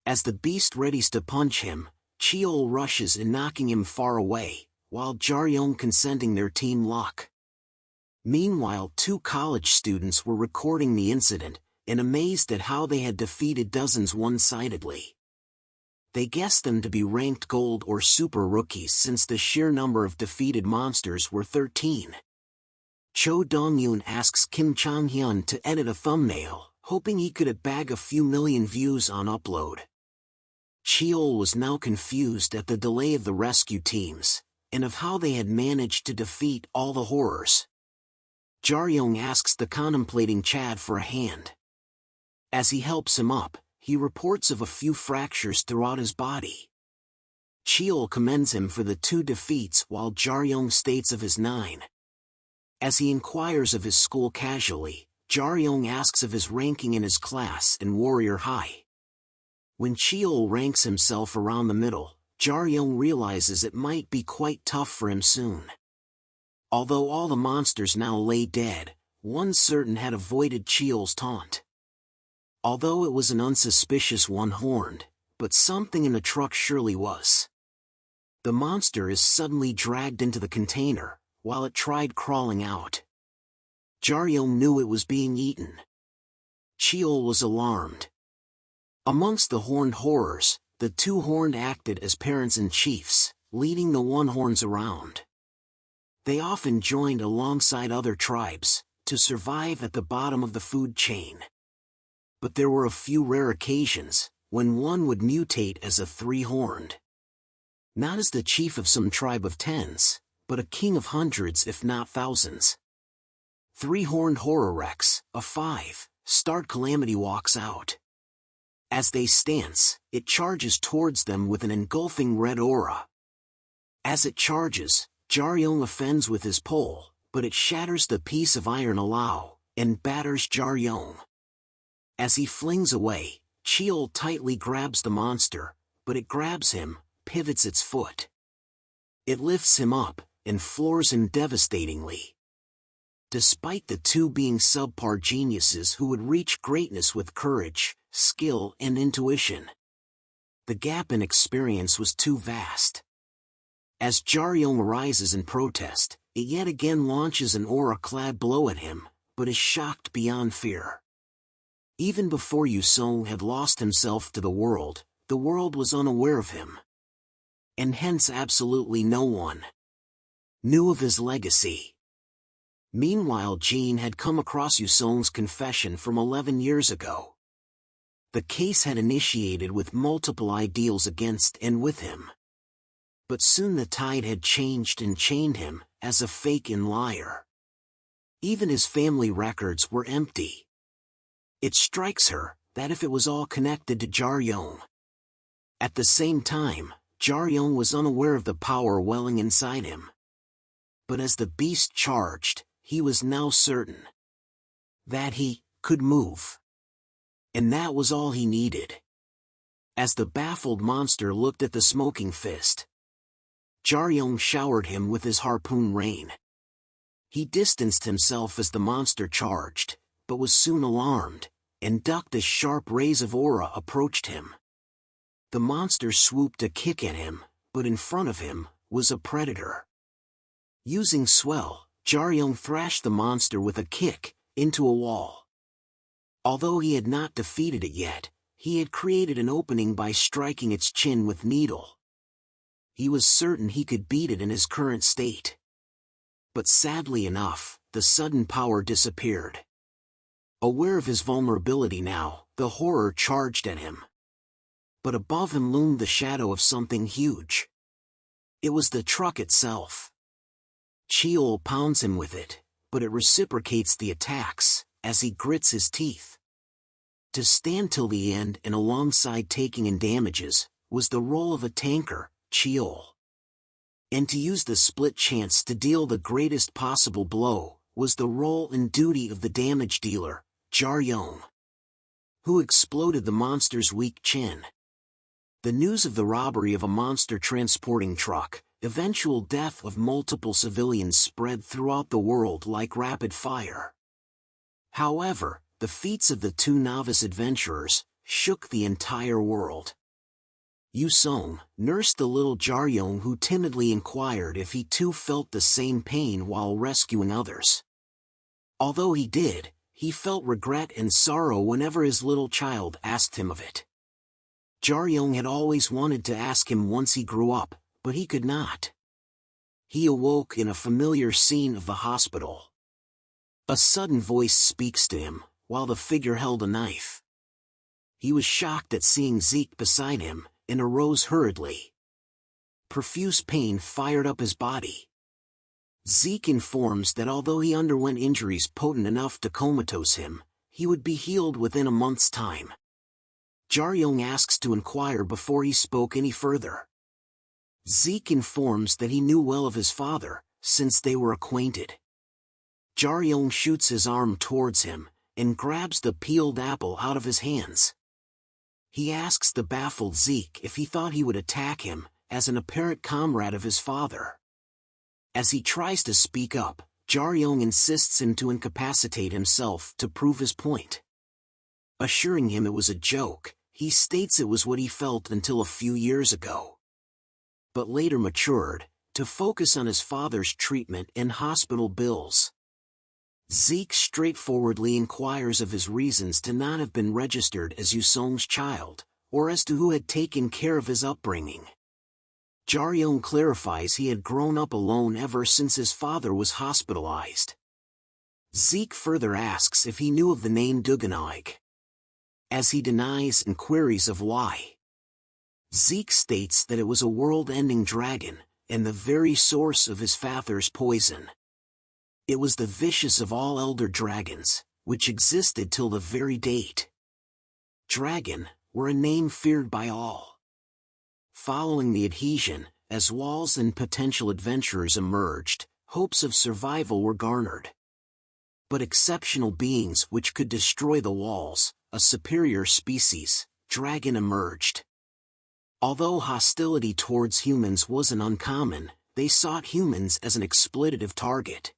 As the beast readies to punch him, Cheol rushes in, knocking him far away, while Jaryong consenting their team luck. Meanwhile, two college students were recording the incident, and amazed at how they had defeated dozens one-sidedly. They guessed them to be ranked gold or super rookies since the sheer number of defeated monsters were 13. Cho Dong-yoon asks Kim Chang-hyun to edit a thumbnail, hoping he could bag a few million views on upload. Cheol was now confused at the delay of the rescue teams, and of how they had managed to defeat all the horrors. Jaryong asks the contemplating Chad for a hand. As he helps him up, he reports of a few fractures throughout his body. Cheol commends him for the 2 defeats while Jaryong states of his 9. As he inquires of his school casually, Jaryong asks of his ranking in his class in Warrior High. When Cheol ranks himself around the middle, Jaryong realizes it might be quite tough for him soon. Although all the monsters now lay dead, one certain had avoided Cheol's taunt. Although it was an unsuspicious one-horned, but something in the truck surely was. The monster is suddenly dragged into the container, while it tried crawling out. Jaryong knew it was being eaten. Cheol was alarmed. Amongst the horned horrors, the 2 horned acted as parents and chiefs, leading the one-horns around. They often joined alongside other tribes, to survive at the bottom of the food chain. But there were a few rare occasions, when one would mutate as a 3-horned. Not as the chief of some tribe of tens, but a king of hundreds if not thousands. 3-horned Horror Rex, a 5-starred calamity walks out. As they stance, it charges towards them with an engulfing red aura. As it charges, Jaryong offends with his pole, but it shatters the piece of iron allow, and batters Jaryong. As he flings away, Cheol tightly grabs the monster, but it grabs him, pivots its foot. It lifts him up, and floors him devastatingly. Despite the 2 being subpar geniuses who would reach greatness with courage, skill and intuition, the gap in experience was too vast. As Jaryong arises in protest, it yet again launches an aura-clad blow at him, but is shocked beyond fear. Even before Yusong had lost himself to the world was unaware of him. And hence absolutely no one knew of his legacy. Meanwhile, Jean had come across Yusong's confession from 11 years ago. The case had initiated with multiple ideals against and with him. But soon the tide had changed and chained him, as a fake and liar. Even his family records were empty. It strikes her, that if it was all connected to Jaryong. At the same time, Jaryong was unaware of the power welling inside him. But as the beast charged, he was now certain that he could move. And that was all he needed. As the baffled monster looked at the smoking fist, Jaryong showered him with his harpoon rain. He distanced himself as the monster charged, but was soon alarmed, and ducked as sharp rays of aura approached him. The monster swooped a kick at him, but in front of him was a predator. Using swell, Jaryong thrashed the monster with a kick into a wall. Although he had not defeated it yet, he had created an opening by striking its chin with needle. He was certain he could beat it in his current state. But sadly enough, the sudden power disappeared. Aware of his vulnerability now, the horror charged at him. But above him loomed the shadow of something huge. It was the truck itself. Cheol pounds him with it, but it reciprocates the attacks, as he grits his teeth. To stand till the end and alongside taking in damages, was the role of a tanker, Cheol. And to use the split chance to deal the greatest possible blow, was the role and duty of the damage dealer, Jaryong, who exploded the monster's weak chin. The news of the robbery of a monster transporting truck, eventual death of multiple civilians spread throughout the world like rapid fire. However, the feats of the 2 novice adventurers, shook the entire world. Yusong nursed the little Jaryong, who timidly inquired if he too felt the same pain while rescuing others. Although he did, he felt regret and sorrow whenever his little child asked him of it. Jaryong had always wanted to ask him once he grew up, but he could not. He awoke in a familiar scene of the hospital. A sudden voice speaks to him, while the figure held a knife. He was shocked at seeing Zeke beside him, and arose hurriedly. Profuse pain fired up his body. Zeke informs that although he underwent injuries potent enough to comatose him, he would be healed within a month's time. Jaryong asks to inquire before he spoke any further. Zeke informs that he knew well of his father, since they were acquainted. Jaryong shoots his arm towards him, and grabs the peeled apple out of his hands. He asks the baffled Zeke if he thought he would attack him, as an apparent comrade of his father. As he tries to speak up, Jaryong insists him to incapacitate himself to prove his point. Assuring him it was a joke, he states it was what he felt until a few years ago, but later matured, to focus on his father's treatment and hospital bills. Zeke straightforwardly inquires of his reasons to not have been registered as Yusong's child, or as to who had taken care of his upbringing. Jaryong clarifies he had grown up alone ever since his father was hospitalized. Zeke further asks if he knew of the name Duganog, as he denies and queries of why. Zeke states that it was a world-ending dragon, and the very source of his father's poison. It was the vicious of all elder dragons, which existed till the very date. Dragon were a name feared by all. Following the adhesion, as walls and potential adventurers emerged, hopes of survival were garnered. But exceptional beings which could destroy the walls, a superior species, dragon, emerged. Although hostility towards humans wasn't uncommon, they sought humans as an exploitative target.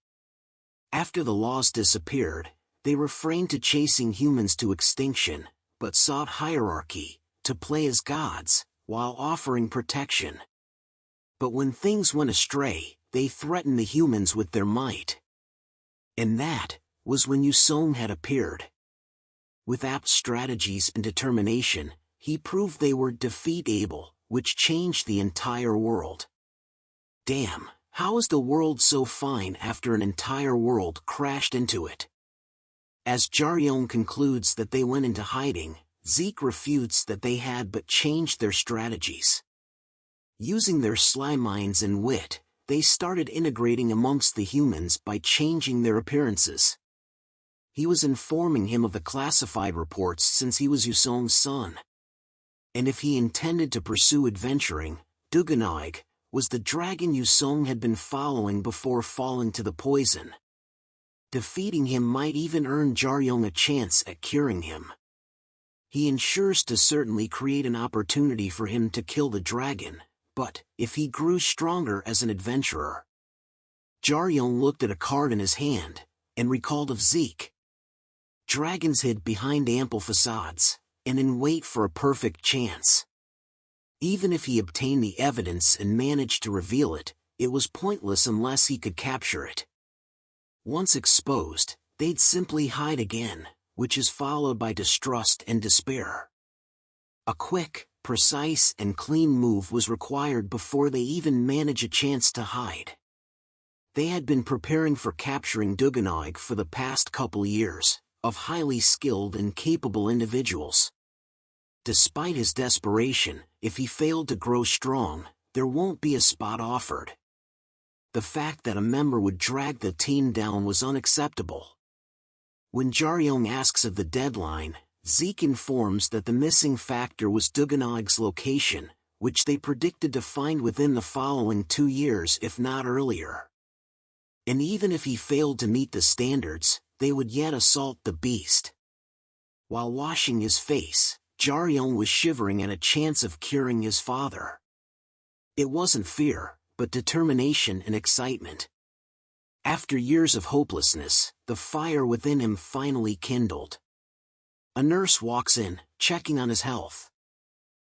After the laws disappeared, they refrained to chasing humans to extinction, but sought hierarchy, to play as gods, while offering protection. But when things went astray, they threatened the humans with their might. And that was when Yusong had appeared. With apt strategies and determination, he proved they were defeat-able, which changed the entire world. Damn, how is the world so fine after an entire world crashed into it? As Jaryong concludes that they went into hiding, Zeke refutes that they had but changed their strategies. Using their sly minds and wit, they started integrating amongst the humans by changing their appearances. He was informing him of the classified reports since he was Yusong's son. And if he intended to pursue adventuring, Duganog was the dragon Yusong had been following before falling to the poison. Defeating him might even earn Jaryong a chance at curing him. He ensures to certainly create an opportunity for him to kill the dragon, but if he grew stronger as an adventurer. Jaryong looked at a card in his hand, and recalled of Zeke. Dragons hid behind ample facades, and in wait for a perfect chance. Even if he obtained the evidence and managed to reveal it, it was pointless unless he could capture it. Once exposed, they'd simply hide again, which is followed by distrust and despair. A quick, precise and clean move was required before they even manage a chance to hide. They had been preparing for capturing Duganog for the past couple years, of highly skilled and capable individuals. Despite his desperation, if he failed to grow strong, there won't be a spot offered. The fact that a member would drag the team down was unacceptable. When Jaryong asks of the deadline, Zeke informs that the missing factor was Duganog's location, which they predicted to find within the following 2 years if not earlier. And even if he failed to meet the standards, they would yet assault the beast. While washing his face, Jaryong was shivering at a chance of curing his father. It wasn't fear, but determination and excitement. After years of hopelessness, the fire within him finally kindled. A nurse walks in, checking on his health.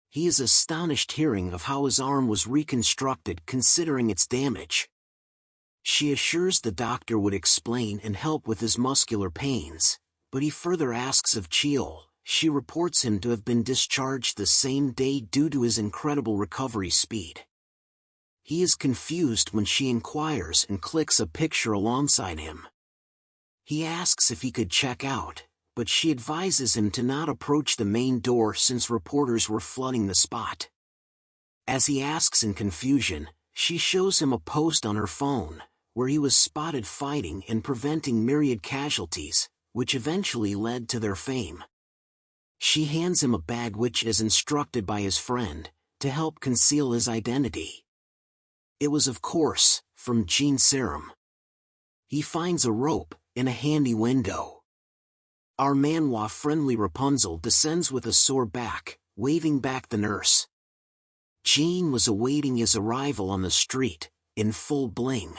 He is astonished hearing of how his arm was reconstructed considering its damage. She assures the doctor would explain and help with his muscular pains, but he further asks of Cheol. She reports him to have been discharged the same day due to his incredible recovery speed. He is confused when she inquires and clicks a picture alongside him. He asks if he could check out, but she advises him to not approach the main door since reporters were flooding the spot. As he asks in confusion, she shows him a post on her phone, where he was spotted fighting and preventing myriad casualties, which eventually led to their fame. She hands him a bag which is instructed by his friend, to help conceal his identity. It was of course, from Gene Serum. He finds a rope, in a handy window. Our manhwa-friendly Rapunzel descends with a sore back, waving back the nurse. Gene was awaiting his arrival on the street, in full bling.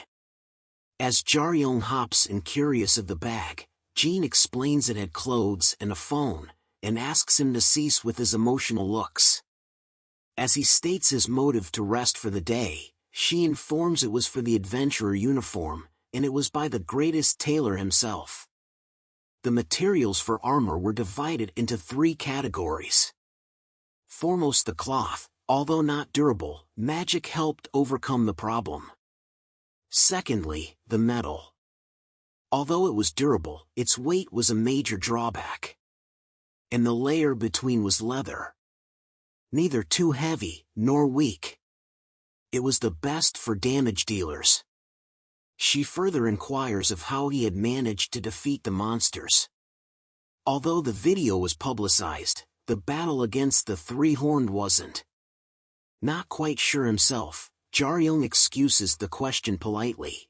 As Jaryong hops in curious of the bag, Gene explains it had clothes and a phone, and asks him to cease with his emotional looks. As he states his motive to rest for the day, she informs it was for the adventurer uniform, and it was by the greatest tailor himself. The materials for armor were divided into 3 categories. Foremost the cloth, although not durable, magic helped overcome the problem. Secondly, the metal. Although it was durable, its weight was a major drawback. And the layer between was leather. Neither too heavy, nor weak. It was the best for damage dealers. She further inquires of how he had managed to defeat the monsters. Although the video was publicized, the battle against the 3-horned wasn't. Not quite sure himself, Jaryong excuses the question politely.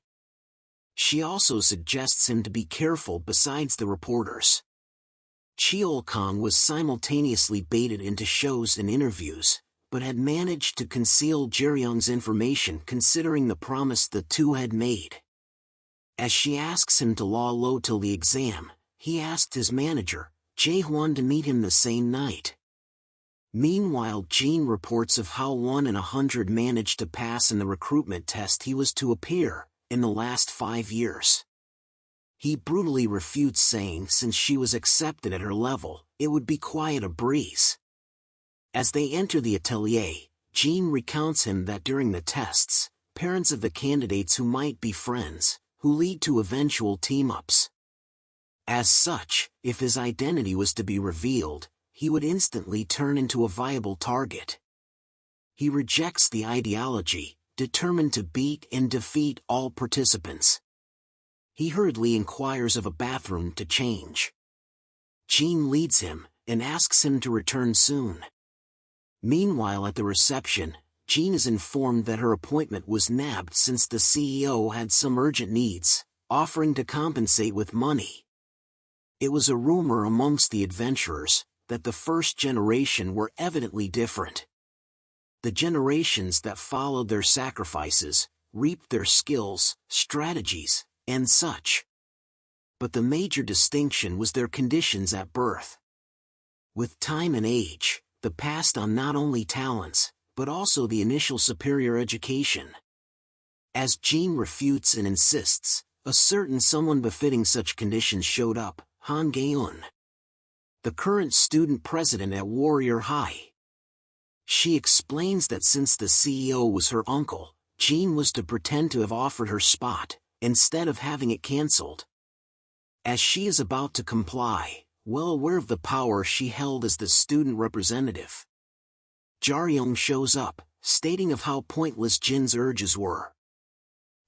She also suggests him to be careful besides the reporters. Cheol-kong was simultaneously baited into shows and interviews, but had managed to conceal Jaryong's information considering the promise the two had made. As she asks him to lie low till the exam, he asked his manager, Jae-hwan, to meet him the same night. Meanwhile, Gene reports of how 1 in 100 managed to pass in the recruitment test he was to appear, in the last 5 years. He brutally refutes, saying since she was accepted at her level, it would be quite a breeze. As they enter the atelier, Gene recounts him that during the tests, parents of the candidates who might be friends, who lead to eventual team-ups. As such, if his identity was to be revealed, he would instantly turn into a viable target. He rejects the ideology, determined to beat and defeat all participants. He hurriedly inquires of a bathroom to change. Gene leads him, and asks him to return soon. Meanwhile at the reception, Gene is informed that her appointment was nabbed since the CEO had some urgent needs, offering to compensate with money. It was a rumor amongst the adventurers, that the first generation were evidently different. The generations that followed their sacrifices, reaped their skills, strategies, and such. But the major distinction was their conditions at birth. With time and age, the passed on not only talents, but also the initial superior education. As Gene refutes and insists, a certain someone befitting such conditions showed up, Han Gaeun, the current student president at Warrior High. She explains that since the CEO was her uncle, Gene was to pretend to have offered her spot, instead of having it cancelled. As she is about to comply, well aware of the power she held as the student representative, Jaryong shows up, stating of how pointless Jin's urges were.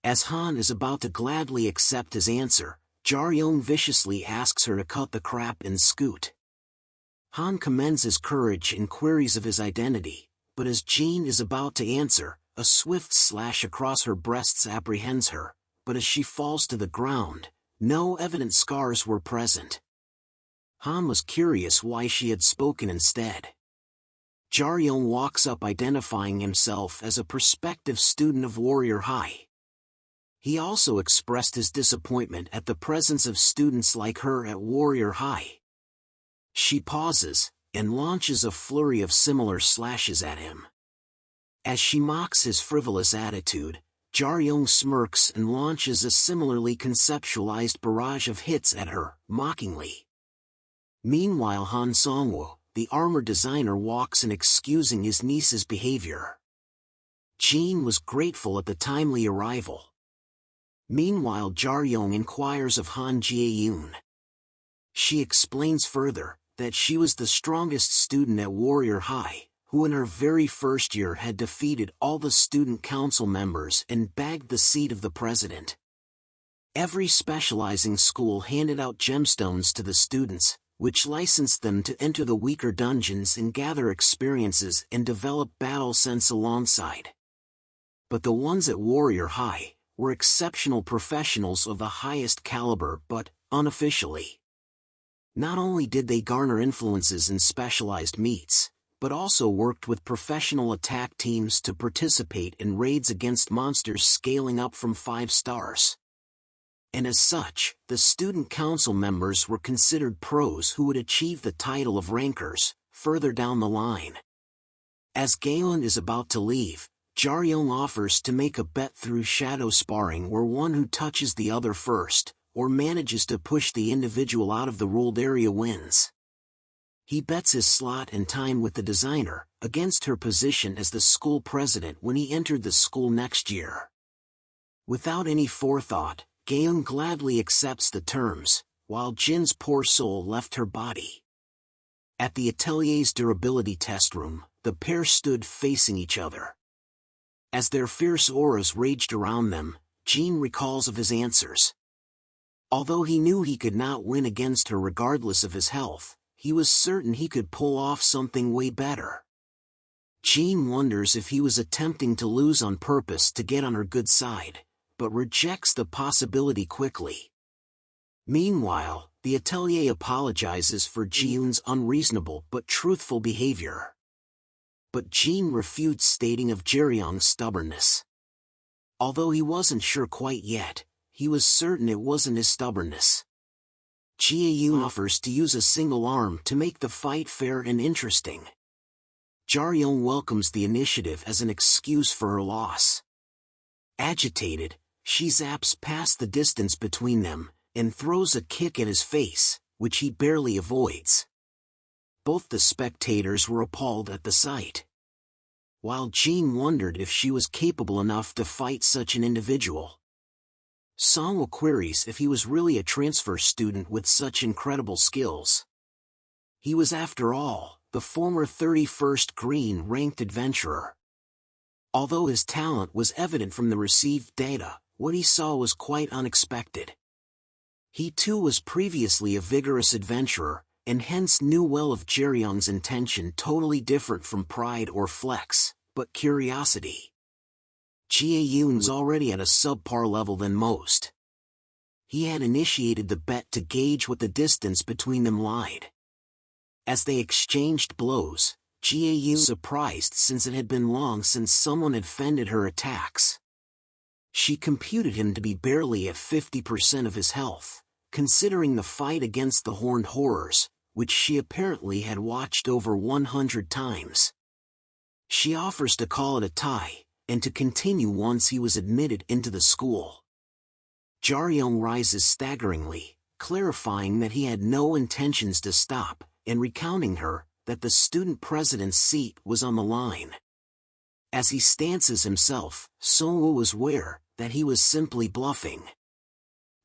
As Han is about to gladly accept his answer, Jaryong viciously asks her to cut the crap and scoot. Han commends his courage and queries of his identity, but as Jin is about to answer, a swift slash across her breasts apprehends her, but as she falls to the ground, no evident scars were present. Han was curious why she had spoken instead. Jaryong walks up identifying himself as a prospective student of Warrior High. He also expressed his disappointment at the presence of students like her at Warrior High. She pauses, and launches a flurry of similar slashes at him. As she mocks his frivolous attitude, Jaryong smirks and launches a similarly conceptualized barrage of hits at her, mockingly. Meanwhile, Han Songwoo, the armor designer, walks in excusing his niece's behavior. Jin was grateful at the timely arrival. Meanwhile, Jaryong inquires of Han Jae-yoon. She explains further that she was the strongest student at Warrior High, who in her very first year had defeated all the student council members and bagged the seat of the president. Every specializing school handed out gemstones to the students, which licensed them to enter the weaker dungeons and gather experiences and develop battle sense alongside. But the ones at Warrior High were exceptional professionals of the highest caliber, but, unofficially, not only did they garner influences in specialized meets, but also worked with professional attack teams to participate in raids against monsters scaling up from 5 stars. And as such, the student council members were considered pros who would achieve the title of rankers, further down the line. As Galen is about to leave, Jaryong offers to make a bet through shadow sparring where one who touches the other first, or manages to push the individual out of the ruled area, wins. He bets his slot and time with the designer, against her position as the school president when he entered the school next year. Without any forethought, Gaeun gladly accepts the terms, while Jin's poor soul left her body. At the atelier's durability test room, the pair stood facing each other. As their fierce auras raged around them, Jin recalls of his answers. Although he knew he could not win against her regardless of his health, he was certain he could pull off something way better. Jin wonders if he was attempting to lose on purpose to get on her good side, but rejects the possibility quickly. Meanwhile, the atelier apologizes for Jiun's unreasonable but truthful behavior. But Jin refutes, stating of Jaryong's stubbornness. Although he wasn't sure quite yet, he was certain it wasn't his stubbornness. Jae-yoon offers to use a single arm to make the fight fair and interesting. Jaryong welcomes the initiative as an excuse for her loss. Agitated, she zaps past the distance between them, and throws a kick at his face, which he barely avoids. Both the spectators were appalled at the sight. While Jin wondered if she was capable enough to fight such an individual. Songwoo queries if he was really a transfer student with such incredible skills. He was, after all, the former 31st Green-ranked adventurer. Although his talent was evident from the received data, what he saw was quite unexpected. He too was previously a vigorous adventurer, and hence knew well of Jaryong's intention, totally different from pride or flex, but curiosity. Jae-yoon was already at a subpar level than most. He had initiated the bet to gauge what the distance between them lied. As they exchanged blows, Jae-yoon was surprised since it had been long since someone had fended her attacks. She computed him to be barely at 50% of his health, considering the fight against the Horned Horrors, which she apparently had watched over 100 times. She offers to call it a tie, and to continue once he was admitted into the school. Jaryong rises staggeringly, clarifying that he had no intentions to stop, and recounting her that the student president's seat was on the line. As he stances himself, Songwoo was aware that he was simply bluffing.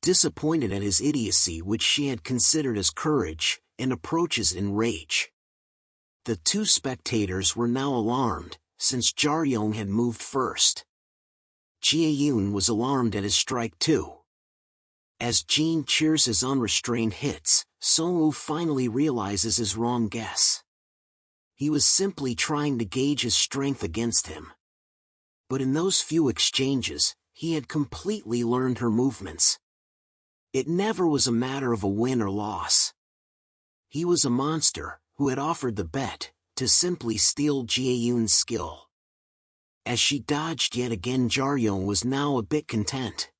Disappointed at his idiocy, which she had considered as courage, and approaches in rage. The two spectators were now alarmed, since Jaryong had moved first. Jae-yoon was alarmed at his strike too. As Jin cheers his unrestrained hits, Songwoo finally realizes his wrong guess. He was simply trying to gauge his strength against him. But in those few exchanges, he had completely learned her movements. It never was a matter of a win or loss. He was a monster, who had offered the bet, to simply steal Jae-yoon's skill. As she dodged yet again, Jaryong was now a bit content.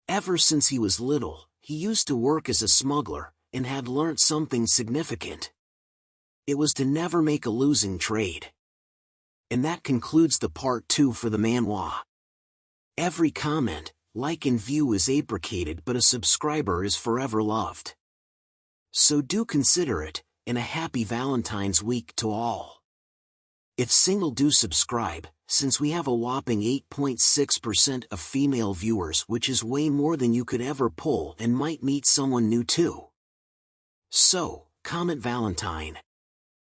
Ever since he was little, he used to work as a smuggler, and had learnt something significant. It was to never make a losing trade. And that concludes the part 2 for the manhwa. Every comment, like and view is abricated, but a subscriber is forever loved. So do consider it, and a happy Valentine's week to all. If single, do subscribe, since we have a whopping 8.6% of female viewers, which is way more than you could ever pull, and might meet someone new too. So, comment Valentine.